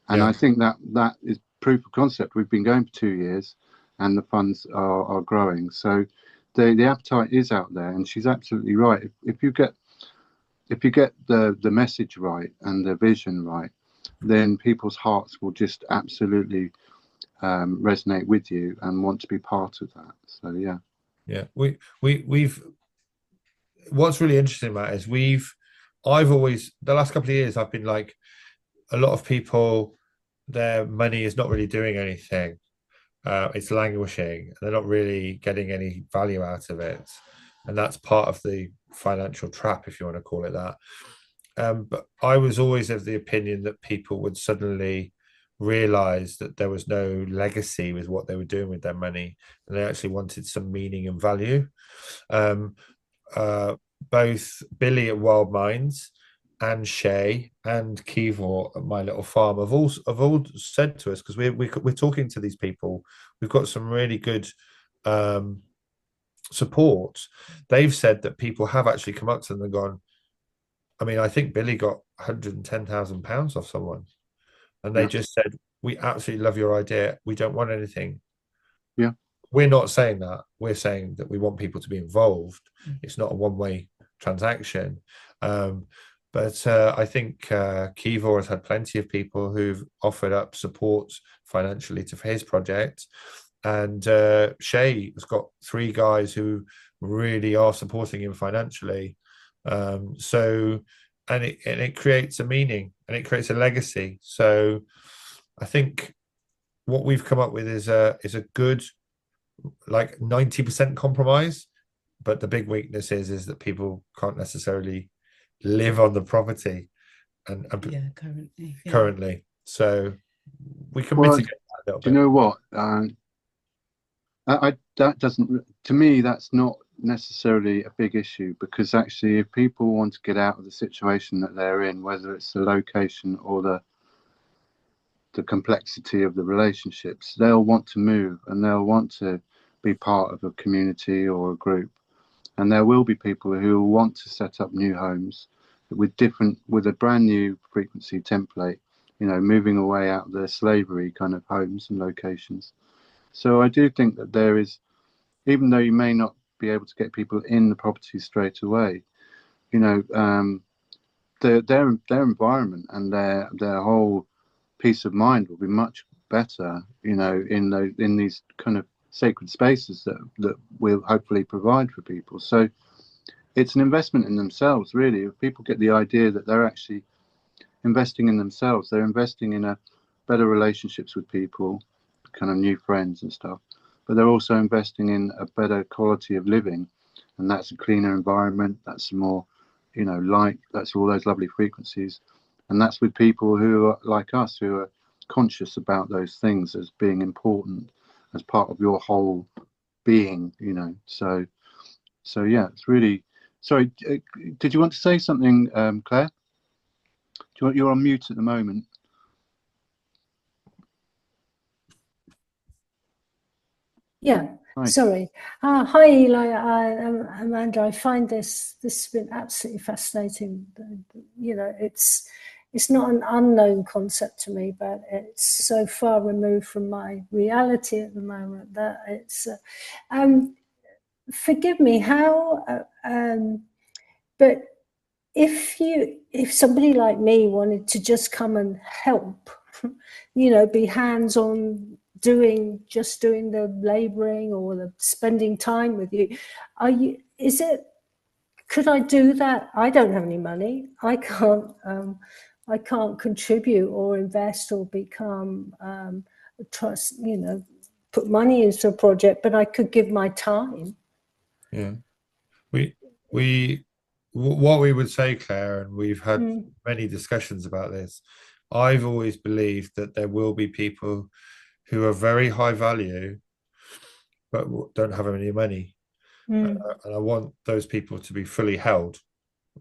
S1: And I think that is proof of concept. We've been going for 2 years, and the funds are growing. So the appetite is out there, and she's absolutely right. If you get the message right and the vision right, then people's hearts will just absolutely resonate with you and want to be part of that. So
S2: yeah, we've what's really interesting about it is I've always, the last couple of years, I've been like, a lot of people, their money is not really doing anything. It's languishing, and they're not really getting any value out of it, and that's part of the financial trap, if you want to call it that. But I was always of the opinion that people would suddenly realize that there was no legacy with what they were doing with their money, and they actually wanted some meaning and value. Both Billy at Wild Minds and Shay and Kivor at My Little Farm have all said to us, because we're talking to these people, we've got some really good support. They've said that people have actually come up to them and gone, I mean, I think Billy got £110,000 off someone, and they just said, we absolutely love your idea, we don't want anything.
S1: Yeah,
S2: we're not saying that. We're saying that we want people to be involved. It's not a one-way transaction. But I think Kivor has had plenty of people who've offered up support financially for his project. And Shay has got 3 guys who really are supporting him financially. So it creates a meaning, and it creates a legacy. So I think what we've come up with is a good, like, 90% compromise. But the big weakness is that people can't necessarily live on the property and currently. So we can mitigate that a little bit.
S1: Do you know what? That doesn't, to me, that's not necessarily a big issue, because actually if people want to get out of the situation that they're in, whether it's the location or the complexity of the relationships, they'll want to move and they'll want to be part of a community or a group. And there will be people who will want to set up new homes with a brand new frequency template, moving away out of the slavery kind of homes and locations. So I do think that there is, even though you may not be able to get people in the property straight away, their environment and their whole peace of mind will be much better, in these kind of sacred spaces that we'll hopefully provide for people. So it's an investment in themselves, really. If people get the idea that they're actually investing in themselves, they're investing in a better relationships with people, kind of new friends and stuff, but they're also investing in a better quality of living, and that's a cleaner environment, that's more light, that's all those lovely frequencies, and that's with people who are like us, who are conscious about those things as being important as part of your whole being, so yeah, it's really. Sorry, did you want to say something, Claire? You're on mute at the moment.
S7: Yeah,
S1: Hi.
S7: Sorry. Hi, Eli. Amanda. I find this has been absolutely fascinating. It's not an unknown concept to me, but it's so far removed from my reality at the moment that it's. Forgive me. But if somebody like me wanted to just come and help, be hands-on, doing the laboring or the spending time with you, could I do that? I don't have any money. I can't contribute or invest or become trust, put money into a project, but I could give my time.
S2: Yeah, what we would say, Claire, and we've had many discussions about this, I've always believed that there will be people who are very high value but don't have any money, and I want those people to be fully held.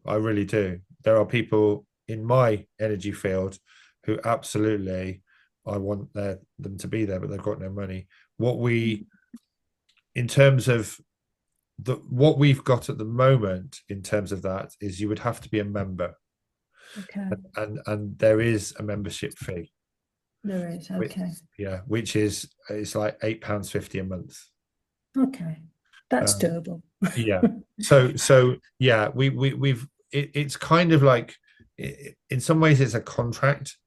S2: I really do. There are people in my energy field who absolutely, I want them to be there, but they've got no money. In terms of what we've got at the moment, in terms of that, is you would have to be a member.
S7: Okay.
S2: And there is a membership fee.
S7: There is, okay.
S2: Which is, it's like £8.50 a month.
S7: Okay, that's doable.
S2: Yeah. So yeah, we've it's kind of like, in some ways it's a contract,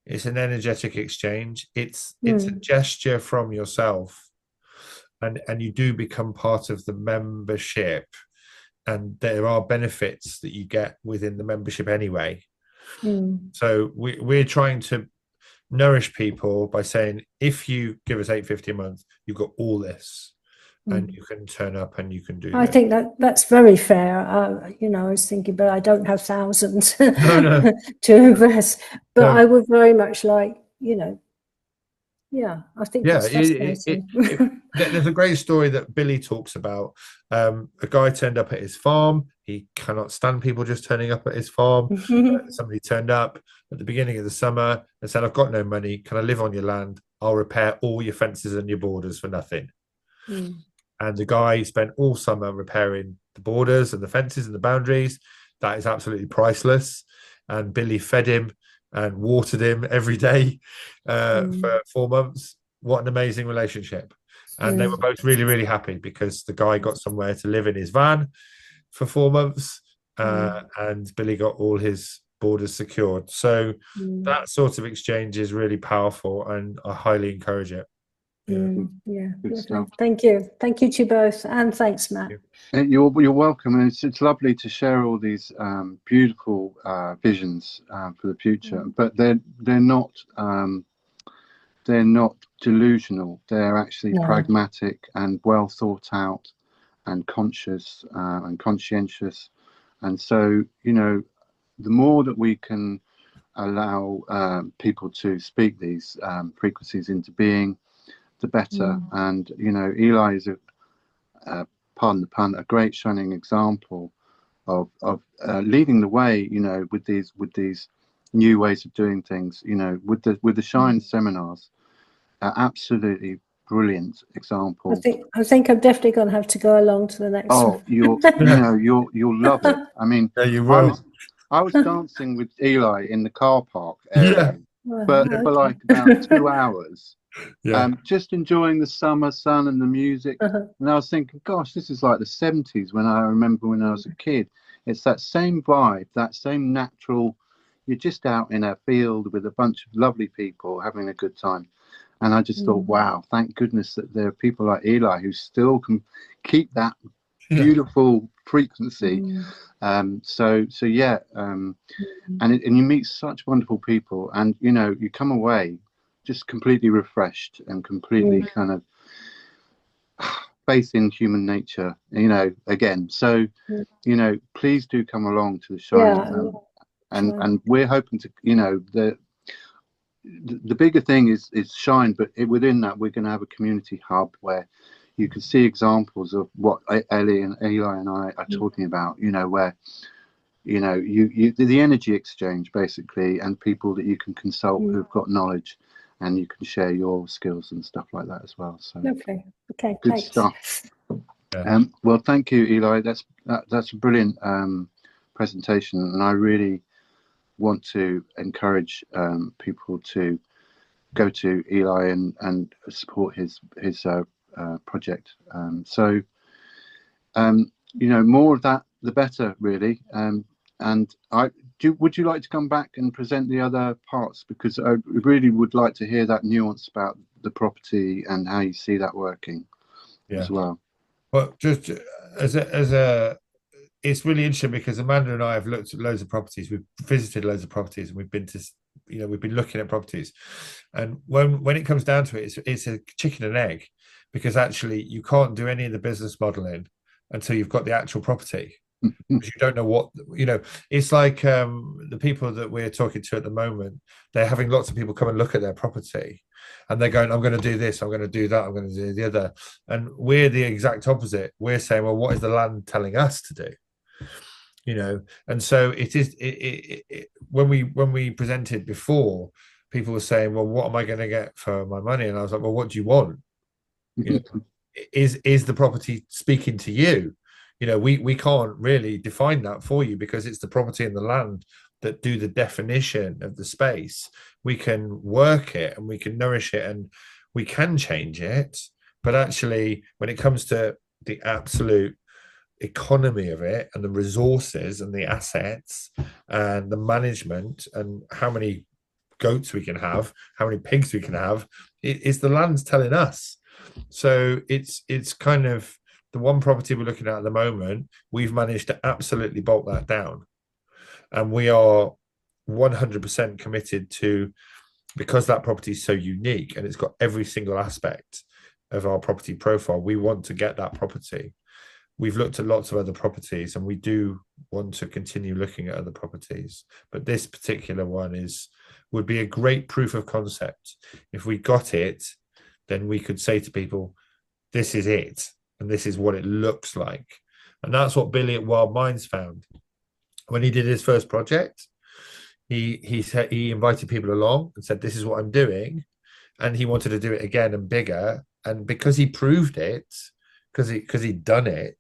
S2: It's an energetic exchange. It's a gesture from yourself, and you do become part of the membership, and there are benefits that you get within the membership anyway. So we're trying to nourish people by saying, if you give us $8.50 a month, you've got all this, and you can turn up and you can do
S7: I
S2: this.
S7: think that's very fair. You know, I was thinking, but I don't have thousands
S2: No.
S7: to invest. But
S2: No.
S7: I would very much like, you know, I think
S2: Yeah,
S7: that's fascinating.
S2: there's a great story that Billy talks about. A guy turned up at his farm. He cannot stand people just turning up at his farm. Somebody turned up at the beginning of the summer and said, "I've got no money. Can I live on your land? I'll repair all your fences and your borders for nothing." And the guy spent all summer repairing the borders and the fences and the boundaries. That is absolutely priceless. And Billy fed him and watered him every day for 4 months. What an amazing relationship. And they were both really, really happy because the guy got somewhere to live in his van for 4 months, and Billy got all his borders secured. So that sort of exchange is really powerful, and I highly encourage it.
S7: Thank you to you both, and thanks, Matt.
S1: You're welcome, and it's lovely to share all these beautiful visions for the future. But they're not delusional. They're actually pragmatic and well thought out, and conscious and conscientious. And so, you know, the more that we can allow people to speak these frequencies into being, the better. And you know, Eli is pardon the pun, a great shining example of leading the way, you know, with these new ways of doing things, you know, with the Shine seminars. Absolutely brilliant example.
S7: I think I'm definitely going to have to go along to the next one.
S1: You'll love it. I mean,
S2: Yeah, you will.
S1: I was dancing with Eli in the car park area, for like about 2 hours. Just enjoying the summer sun and the music. And I was thinking, gosh, this is like the 70s when I remember when I was a kid. It's that same vibe, that same natural, you're just out in a field with a bunch of lovely people having a good time. And I just thought, wow, thank goodness that there are people like Eli who still can keep that beautiful frequency. And you meet such wonderful people, and you know, you come away just completely refreshed and completely kind of faith in human nature, you know, again. So you know, please do come along to the Shine. And we're hoping to, you know, the bigger thing is Shine, but within that we're going to have a community hub where you can see examples of what Ellie and Eli and I are talking about, you know, where you know you the energy exchange basically, and people that you can consult who've got knowledge, and you can share your skills and stuff like that as well. So
S7: lovely. Okay,
S1: good
S7: thanks.
S1: stuff. Well, thank you, Eli. That's a brilliant presentation, and I really want to encourage people to go to Eli and support his project. You know, more of that the better, really. And would you like to come back and present the other parts, because I really would like to hear that nuance about the property and how you see that working as well.
S2: Well, just as it's really interesting because Amanda and I have looked at loads of properties. We've visited loads of properties, and we've been to, you know, we've been looking at properties. And when it comes down to it, it's a chicken and egg, because actually you can't do any of the business modeling until you've got the actual property. Because you don't know what, you know, it's like the people that we're talking to at the moment, they're having lots of people come and look at their property, and they're going, I'm going to do this, I'm going to do that, I'm going to do the other. And we're the exact opposite. We're saying, well, what is the land telling us to do? You know, and so it is. When we presented before, people were saying, well, what am I going to get for my money? And I was like, well, what do you want? You know, is the property speaking to you? You know, we can't really define that for you, because it's the property and the land that do the definition of the space. We can work it and we can nourish it and we can change it. But actually, when it comes to the absolute economy of it and the resources and the assets and the management and how many goats we can have, how many pigs we can have. It's the land's telling us. So it's kind of the one property we're looking at the moment. We've managed to absolutely bolt that down, and we are 100% committed to, because that property is so unique and it's got every single aspect of our property profile. We want to get that property. We've looked at lots of other properties, and we do want to continue looking at other properties. But this particular one would be a great proof of concept. If we got it, then we could say to people, this is it, and this is what it looks like. And that's what Billy at Wild Minds found. When he did his first project, he said, he invited people along and said, this is what I'm doing. And he wanted to do it again and bigger. And because he proved it, because he'd done it,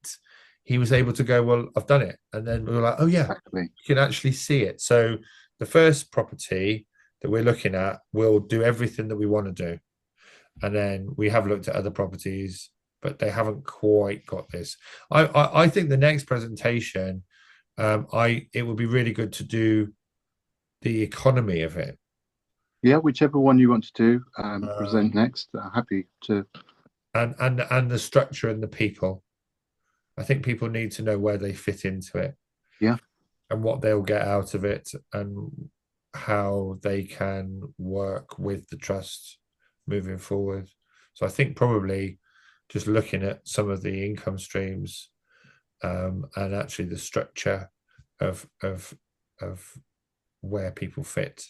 S2: he was able to go, well, I've done it. And then we were like, oh yeah, exactly. You can actually see it. So the first property that we're looking at will do everything that we want to do. And then we have looked at other properties, but they haven't quite got this. I think the next presentation, it would be really good to do the economy of it.
S1: Yeah, whichever one you want to do, present next. Happy to.
S2: And the structure and the people. I think people need to know where they fit into it.
S1: Yeah.
S2: And what they'll get out of it, and how they can work with the trust moving forward. So I think probably just looking at some of the income streams, and actually the structure of where people fit,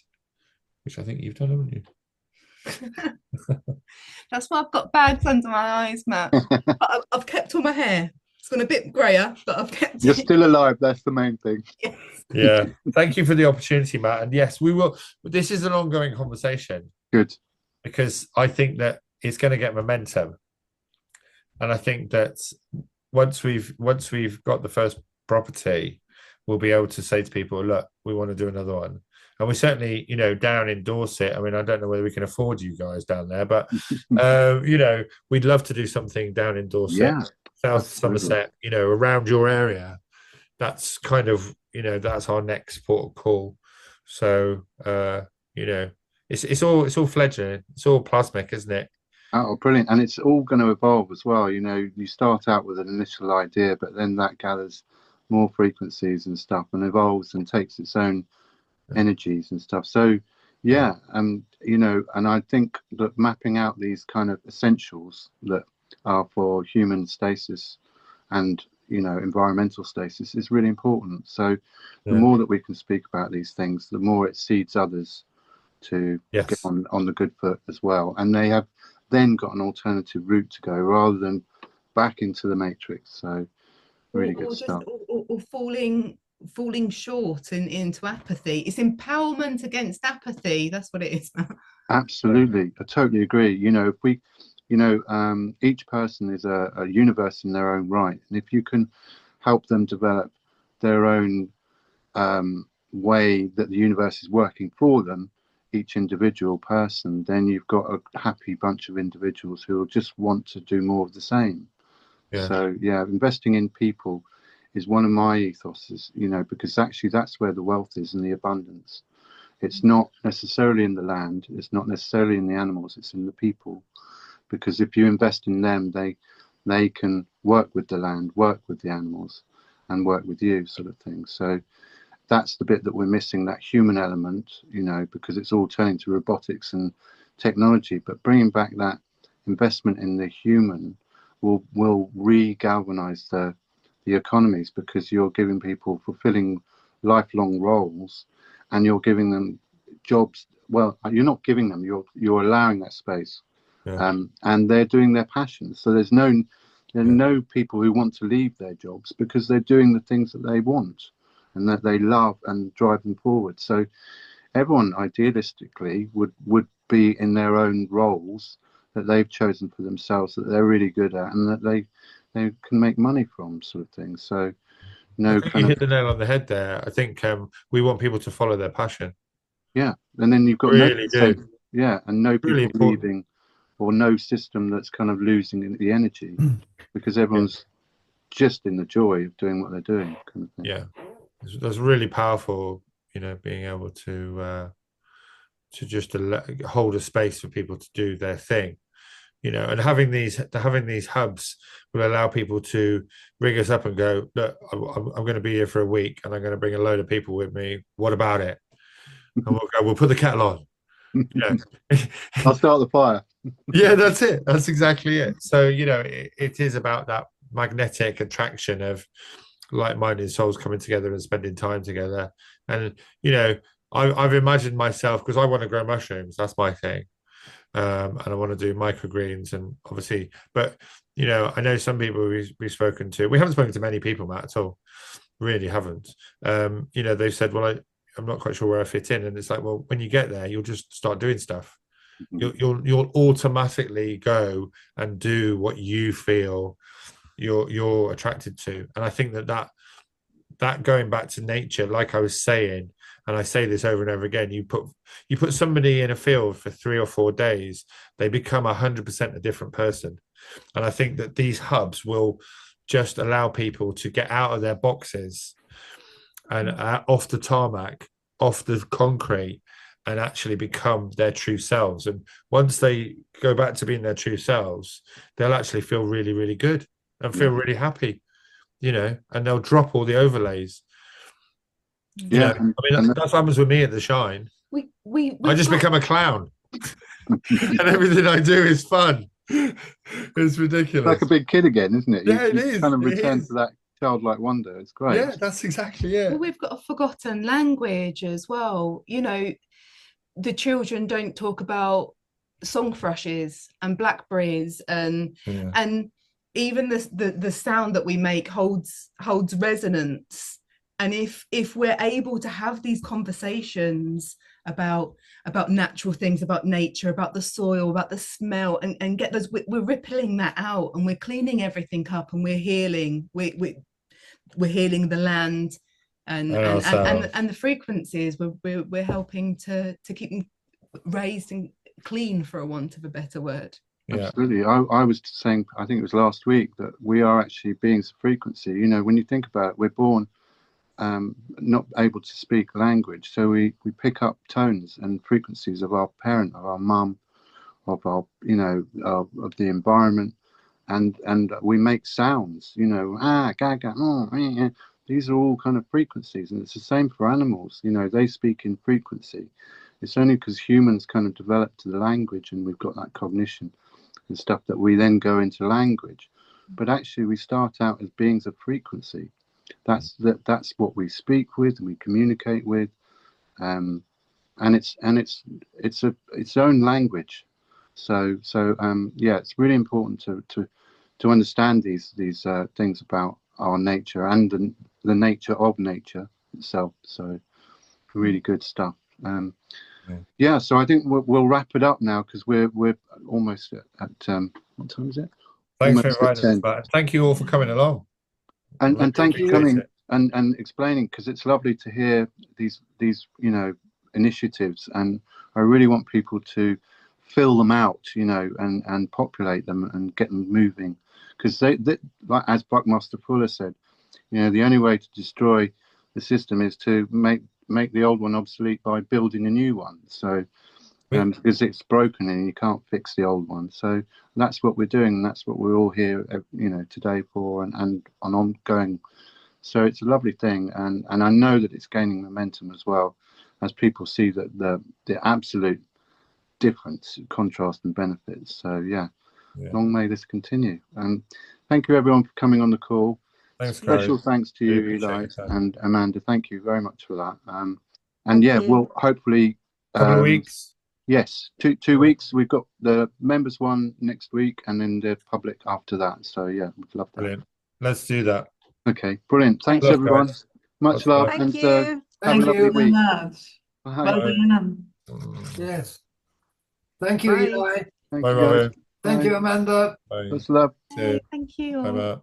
S2: which I think you've done, haven't you?
S6: That's why I've got bags under my eyes, Matt. But I've kept all my hair. It's gone a bit grayer, but I've kept
S1: You're
S6: it.
S1: still alive. That's the main thing.
S6: Yes.
S2: Yeah. Thank you for the opportunity, Matt. And yes, we will. This is an ongoing conversation.
S1: Good.
S2: Because I think that it's going to get momentum. And I think that once we've got the first property, we'll be able to say to people, look, we want to do another one. And we certainly, down in Dorset, I mean, I don't know whether we can afford you guys down there, but, we'd love to do something down in Dorset,
S1: yeah,
S2: South
S1: absolutely.
S2: Somerset, around your area. That's kind of, that's our next port of call. So, it's all fledgling. It's all plasmic, isn't it?
S1: Oh, brilliant. And it's all going to evolve as well. You start out with an initial idea, but then that gathers more frequencies and stuff and evolves and takes its own energies and stuff. So yeah, and I think that mapping out these kind of essentials that are for human stasis and environmental stasis is really important. So the more that we can speak about these things, the more it seeds others to get on the good foot as well, and they have then got an alternative route to go rather than back into the matrix. So really good stuff.
S6: Or falling short into apathy. It's empowerment against apathy. That's what it is.
S1: Absolutely, I totally agree. If we, each person is a universe in their own right, and if you can help them develop their own way that the universe is working for them, each individual person, then you've got a happy bunch of individuals who will just want to do more of the same. So yeah, investing in people is one of my ethoses, because actually that's where the wealth is and the abundance. It's not necessarily in the land, it's not necessarily in the animals, it's in the people. Because if you invest in them, they can work with the land, work with the animals, and work with you, sort of thing. So that's the bit that we're missing, that human element, because it's all turning to robotics and technology. But bringing back that investment in the human will re-galvanize the economies, because you're giving people fulfilling lifelong roles, and you're giving them jobs. Well, you're not giving them, you're allowing that space, and they're doing their passions. So there are no people who want to leave their jobs, because they're doing the things that they want and that they love and drive them forward. So everyone idealistically would be in their own roles that they've chosen for themselves, that they're really good at, and that they can make money from, sort of thing. So
S2: I think you hit the nail on the head there. I think we want people to follow their passion.
S1: Yeah, and then you've got and no people
S2: really
S1: leaving, or no system that's kind of losing the energy, because everyone's just in the joy of doing what they're doing, kind of thing.
S2: Yeah, that's really powerful. Being able to to just hold a space for people to do their thing, and having these hubs will allow people to ring us up and go, look, I'm going to be here for a week and I'm going to bring a load of people with me. What about it? And we'll put the kettle on.
S1: I'll start the fire.
S2: Yeah, that's it. That's exactly it. So, it is about that magnetic attraction of like-minded souls coming together and spending time together. And, I've imagined myself, because I want to grow mushrooms. That's my thing. And I want to do microgreens, and obviously, but, I know some people we've spoken to, we haven't spoken to many people, Matt, at all. Really haven't. They've said, well, I'm not quite sure where I fit in. And it's like, well, when you get there, you'll just start doing stuff. You'll automatically go and do what you feel you're attracted to. And I think that going back to nature, like I was saying, and I say this over and over again, you put somebody in a field for 3 or 4 days, they become 100% a different person. And I think that these hubs will just allow people to get out of their boxes and off the tarmac, off the concrete, and actually become their true selves. And once they go back to being their true selves, they'll actually feel really, really good and feel really happy, and they'll drop all the overlays.
S1: Yeah,
S2: I mean, that's what happens with me at the Shine. I just become a clown, and everything I do is fun. It's ridiculous.
S1: Like a big kid again, isn't it?
S2: Yeah, it is.
S1: Kind of return to that childlike wonder. It's great.
S2: Yeah, that's exactly it.
S6: Well, we've got a forgotten language as well. The children don't talk about song thrushes and blackberries, and even the sound that we make holds resonance. And if we're able to have these conversations about natural things, about nature, about the soil, about the smell, and get those, we're rippling that out, and we're cleaning everything up, and we're healing. We're healing the land and the frequencies. We're helping to keep them raised and clean, for a want of a better word.
S2: Yeah.
S1: Absolutely. I was saying, I think it was last week, that we are actually beings of frequency. When you think about it, we're born not able to speak language, so we pick up tones and frequencies of our parent, of our mum, of our of the environment, and we make sounds, gaga, oh, these are all kind of frequencies. And it's the same for animals. They speak in frequency. It's only because humans kind of developed to the language, and we've got that cognition and stuff, that we then go into language. But actually we start out as beings of frequency. That's what we speak with and we communicate with, and it's its own language. So it's really important to understand these things about our nature and the nature of nature itself. So really good stuff. So I think we'll wrap it up now, because we're almost at what time is it?
S2: Thanks
S1: Almost
S2: for inviting us back. Thank you all for coming along.
S1: And thank you for coming and explaining, because it's lovely to hear these initiatives, and I really want people to fill them out, and populate them and get them moving, because they, like as Buckmaster Fuller said, the only way to destroy the system is to make the old one obsolete by building a new one. So because it's broken and you can't fix the old one. So that's what we're doing, and that's what we're all here today for, and ongoing. So it's a lovely thing, and I know that it's gaining momentum as well, as people see that the absolute difference, contrast and benefits. So long may this continue. And thank you everyone for coming on the call.
S2: Thanks,
S1: Special thanks to you, Eli and Amanda. Thank you very much for that. We'll hopefully
S2: couple of weeks.
S1: Yes, two weeks. We've got the members one next week, and then the public after that. So we'd love that.
S2: Brilliant. Let's do that.
S1: Okay, brilliant. Thanks everyone.
S2: Guys.
S1: Much love.
S3: Thank you.
S1: Have a lovely week. Bye.
S8: Well done. Yes. Thank you,
S3: Bye.
S8: Eli.
S1: Thank
S2: Bye,
S1: you,
S2: Robin.
S1: guys.
S8: Thank
S1: Bye.
S8: you, Amanda.
S2: Bye.
S1: Much love.
S3: Bye. Thank you.
S2: Bye, Matt.